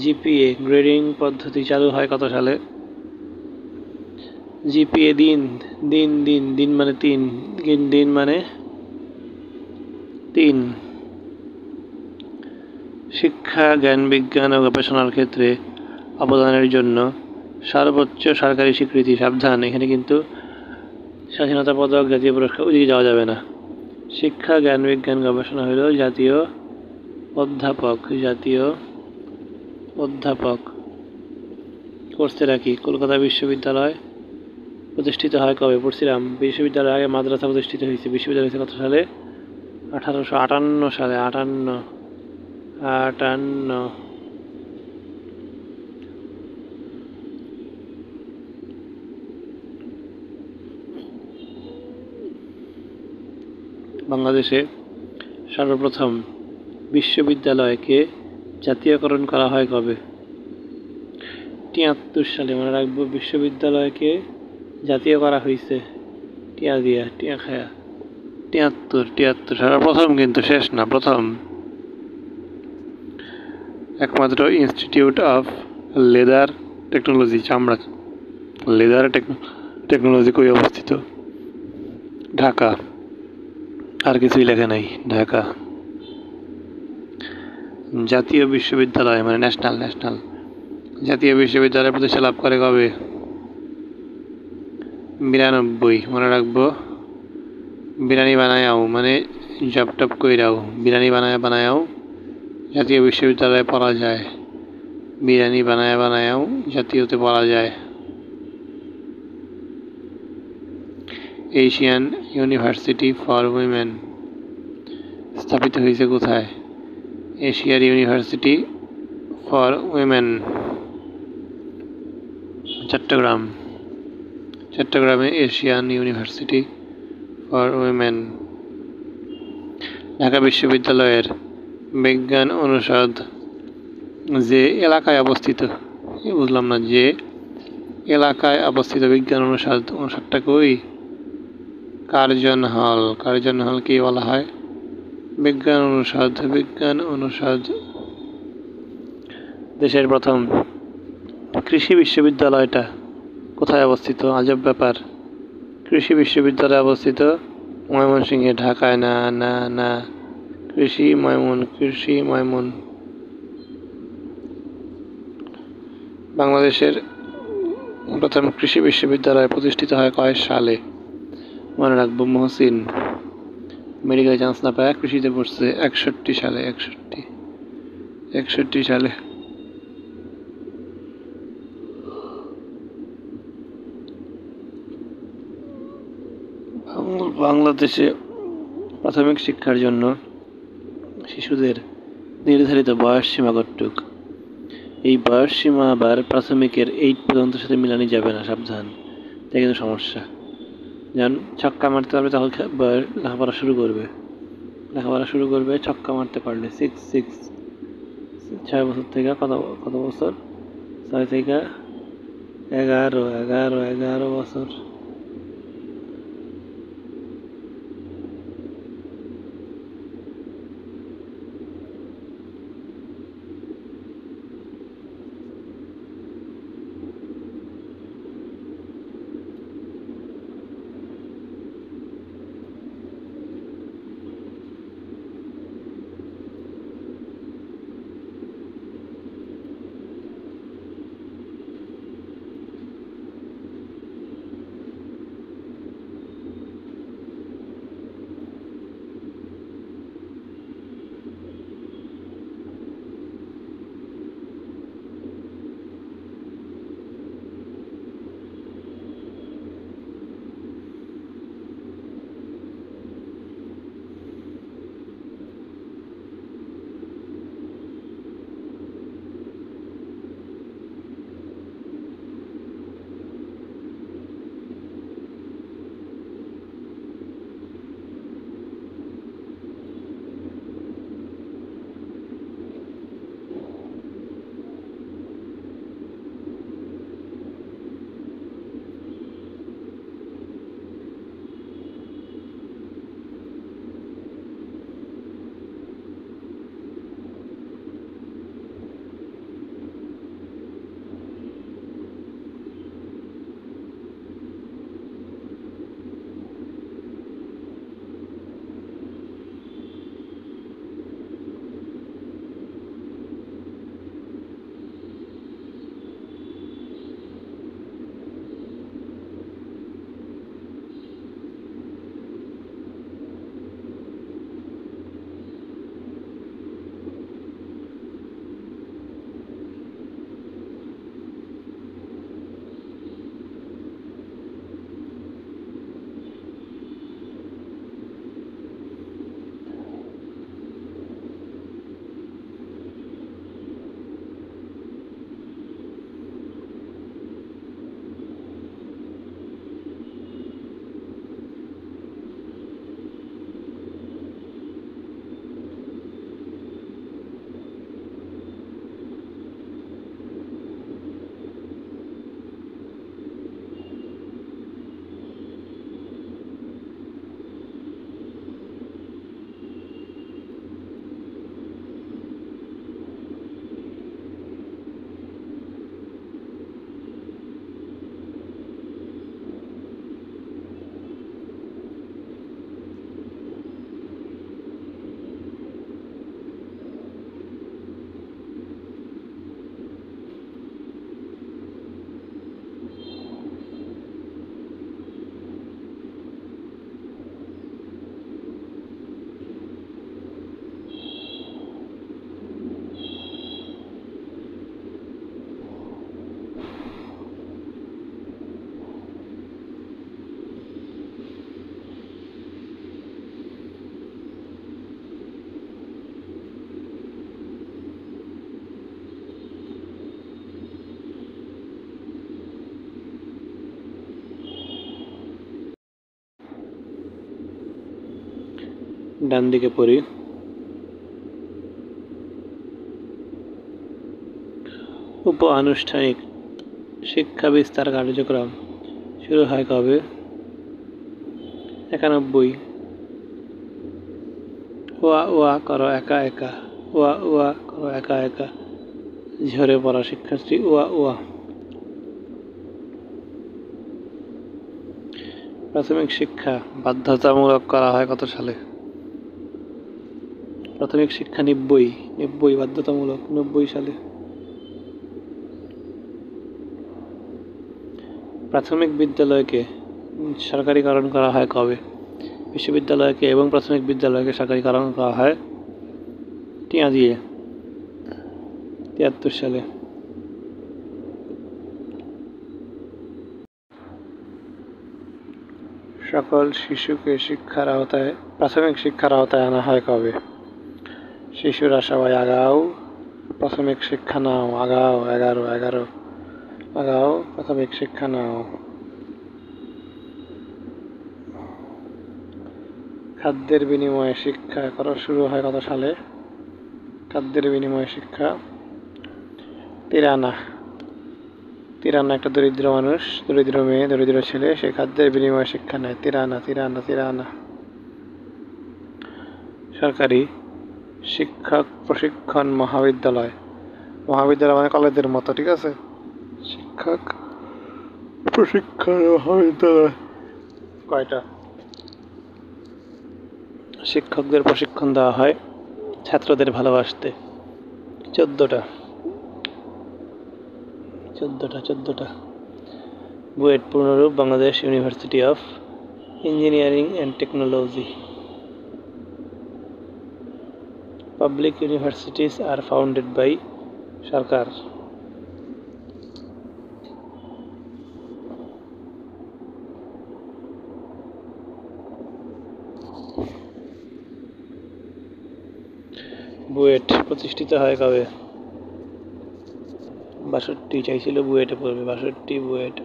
জিপিএ গ্রেডিং পদ্ধতি চালু হয় কত সালে? জিপিএ দিন মানে 3, দিন মানে 3। শিক্ষা, জ্ঞান, বিজ্ঞান ও গবেষণার ক্ষেত্রে অবদানের জন্য সর্বোচ্চ সরকারি স্বীকৃতি। সাবধান, এখানে কিন্তু স্বাধীনতা পদক, জাতীয় পুরস্কার, ওইদিকে যাওয়া যাবে না। শিক্ষা, জ্ঞান, বিজ্ঞান, গবেষণা হলো জাতীয় অধ্যাপক। করছে রাখি। কলকাতা বিশ্ববিদ্যালয় প্রতিষ্ঠিত হয় কবে? পড়ছিলাম। বিশ্ববিদ্যালয়ের আগে মাদ্রাসা প্রতিষ্ঠিত হয়েছে। বিশ্ববিদ্যালয় হয়েছে কত সালে? 1858 সালে। 58। বাংলাদেশে সর্বপ্রথম বিশ্ববিদ্যালয়কে জাতীয়করণ করা হয় কবে? 73 সালে। মনে রাখবো, বিশ্ববিদ্যালয়কে জাতীয় করা হয়েছে টিয়া খায়া। 73 সর্বপ্রথম, কিন্তু শেষ না, প্রথম। একমাত্র ইনস্টিটিউট অফ লেদার টেকনোলজি, চামড়া লেদার টেকনোলজি কই অবস্থিত? ঢাকা। আর কিছুই লেখা নাই, ঢাকা। জাতীয় বিশ্ববিদ্যালয় মানে ন্যাশনাল জাতীয় বিশ্ববিদ্যালয় প্রতিষ্ঠা লাভ করে কবে? 92। মনে রাখবো, বিরিয়ানি বানায়াও মানে জপটপ কইরাও, বিরিয়ানি বানায়াও জাতীয় বিশ্ববিদ্যালয়ে পড়া যায়। বিরিয়ানি বানায়াও জাতীয়তে পড়া যায়। এশিয়ান ইউনিভার্সিটি ফর উইমেন স্থাপিত হয়েছে কোথায়? এশিয়ার ইউনিভার্সিটি ফর উইমেন চট্টগ্রামে Asian university for women. Dhaka বিশ্ববিদ্যালয়ের বিজ্ঞান অনুষদ যে এলাকায় অবস্থিত, বুঝলাম না, যে এলাকায় অবস্থিত বিজ্ঞান অনুষদটা কই? কার্জন হল কি বলা হয়? বিজ্ঞান অনুষদ। দেশের প্রথম কৃষি বিশ্ববিদ্যালয়টা কোথায় অবস্থিত? আজব ব্যাপার। কৃষি বিশ্ববিদ্যালয় অবস্থিত ময়মনসিংহে, ঢাকায় না। না না, কৃষি ময়মন। বাংলাদেশের প্রথম কৃষি বিশ্ববিদ্যালয় প্রতিষ্ঠিত হয় কয় সালে? মনে রাখবো, মহসিন। মেডিকেল চান্স না পায় কৃষিতে পড়ছে 61 সালে। 61 সালে। বাংলাদেশে প্রাথমিক শিক্ষার জন্য শিশুদের নির্ধারিত বয়স সীমা কতটুক? এই বয়স সীমা আবার প্রাথমিকের 8 পর্যন্ত সাথে মিলানি যাবে না, সাবধান। তাই কিন্তু সমস্যা। যেমন ছক্কা মারতে পারবে তখন লেখাপড়া শুরু করবে ছক্কা মারতে পারলে। 6 বছর থেকে কত বছর? 6 থেকে 11 বছর। ডান দিকে পড়ি। উপ-আনুষ্ঠানিক শিক্ষা বিস্তার কার্যক্রম শুরু হয় কবে? 91। ওয়া ওয়া করো একা একা, ওয়া ওয়া করো একা একা। ঝরে পড়া শিক্ষার্থী ওয়া ওয়া। প্রাথমিক শিক্ষা বাধ্যতামূলক করা হয় কত সালে? প্রাথমিক শিক্ষা 90 বাধ্যতামূলক 90 সালে। প্রাথমিক বিদ্যালয়কে সরকারিকরণ করা হয় কবে? বিশ্ববিদ্যালয়কে এবং প্রাথমিক বিদ্যালয়কে সরকারিকরণ করা হয় টিয়া দিয়ে 73 সালে। সকল শিশুকে প্রাথমিক শিক্ষার আওতায় আনা হয় কবে? শিশুরা সবাই আগাও, প্রাথমিক শিক্ষা নাও, আগাও 11 আগাও, প্রাথমিক শিক্ষা নাও। খাদ্যের বিনিময়ে শিক্ষা করা শুরু হয় কত সালে? খাদ্যের বিনিময়ে শিক্ষা 53 একটা দরিদ্র মানুষ, দরিদ্র মেয়ে, দরিদ্র ছেলে, সে খাদ্যের বিনিময়ে শিক্ষা নেয়। 53 সরকারি শিক্ষক প্রশিক্ষণ মহাবিদ্যালয় মানে কলেজের মতো, ঠিক আছে? শিক্ষক প্রশিক্ষণ মহাবিদ্যালয় কয়টা? শিক্ষকদের প্রশিক্ষণ দেওয়া হয় ছাত্রদের ভালোবাসতে 14টা। বুয়েট পূর্ণরূপ Bangladesh university of engineering and technology. Public universities are founded by সরকার। বুয়েট প্রতিষ্ঠিত হয় কবে? 62 চাইছিল বুয়েটে পড়বে, 62 বুয়েট।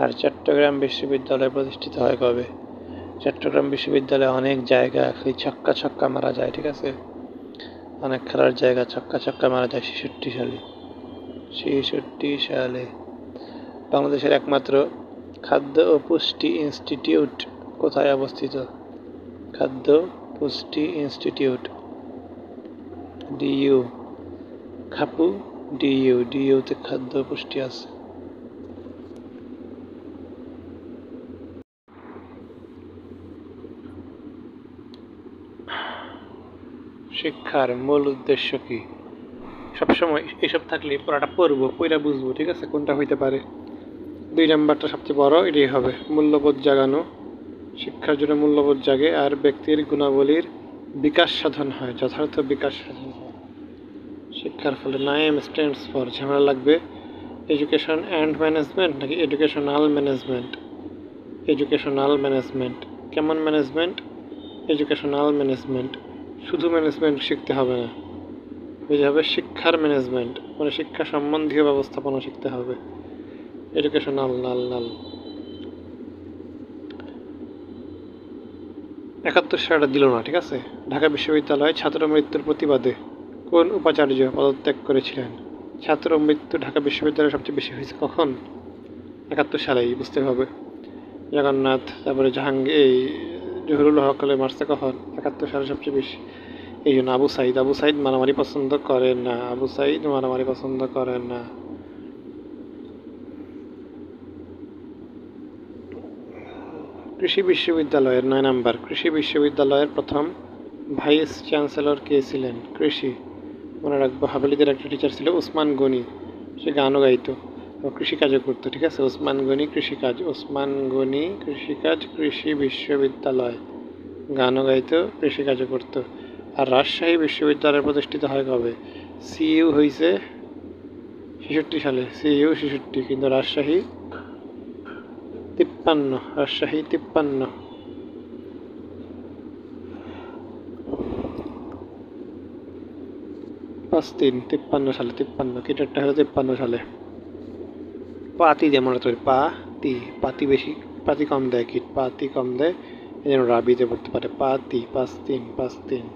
আর চট্টগ্রাম বিশ্ববিদ্যালয় প্রতিষ্ঠিত হয় কবে? চট্টগ্রাম বিশ্ববিদ্যালয়ে অনেক জায়গা খালি ছক্কা মারা যায়, ঠিক আছে? অনেক খেলার জায়গা ছক্কা মারা যায় 66 সালে। বাংলাদেশের একমাত্র খাদ্য ও পুষ্টি ইনস্টিটিউট কোথায় অবস্থিত? খাদ্য পুষ্টি ইনস্টিটিউট ডিইউ, খাপু ডিইউতে খাদ্য পুষ্টি আছে। শিক্ষার মূল উদ্দেশ্য কি? সবসময় এসব থাকলে পড়াটা পড়া বুঝবো, ঠিক আছে? কোনটা হইতে পারে? 2 নাম্বারটা সবচেয়ে বড়, এটাই হবে মূল্যবোধ জাগানো। শিক্ষার জন্য মূল্যবোধ জাগে আর ব্যক্তির গুণাবলীর বিকাশ সাধন হয়, যথার্থ বিকাশ সাধন হয়। শিক্ষার ফলে নাইম স্ট্যান্ডস ফর, ঝামেলা লাগবে, এডুকেশন অ্যান্ড ম্যানেজমেন্ট নাকি এডুকেশনাল ম্যানেজমেন্ট? Educational management. কেমন ম্যানেজমেন্ট? Educational management. শুধু ম্যানেজমেন্ট শিখতে হবে না, বুঝতে হবে শিক্ষার ম্যানেজমেন্ট, মানে শিক্ষা সম্বন্ধীয় ব্যবস্থাপনা শিখতে হবে। এডুকেশনাল 71 সালটা দিল না, ঠিক আছে? ঢাকা বিশ্ববিদ্যালয়ে ছাত্র মৃত্যুর প্রতিবাদে কোন উপাচার্য পদত্যাগ করেছিলেন? ছাত্র মৃত্যু ঢাকা বিশ্ববিদ্যালয়ে সবচেয়ে বেশি হয়েছে কখন? 71 সালেই, বুঝতে হবে। জগন্নাথ, তারপরে জাহাঙ্গীর, এই জহুরুল হকলে মারছে কখন? 71 সালে সবচেয়ে বেশি। এই জন্য আবু সাইদ মারামারি পছন্দ করেন না। কৃষি বিশ্ববিদ্যালয়ের 9 নাম্বার, কৃষি বিশ্ববিদ্যালয়ের প্রথম ভাইস চ্যান্সেলর কে ছিলেন? কৃষি, মনে রাখবো, হাবেলিদের একটা টিচার ছিল ওসমান গনি, সে গানও গাইতো, কৃষিকাজও করতো, ঠিক আছে? ওসমান গনি কৃষিকাজ, কৃষি বিশ্ববিদ্যালয়, গানও গাইতো, কৃষিকাজও করতো। আর রাজশাহী বিশ্ববিদ্যালয় প্রতিষ্ঠিত হয় কবে? সিইউ হয়েছে 66 সালে, সিইউ 66, কিন্তু রাজশাহী 53। 53 সালে, কিটারটা হলো 53 সালে। পাতি যেমন পাতি বেশি, পাতি কম দেয়, কিট পাতি কম দেয়, এই জন্য রাবিতে পড়তে পারে। 53।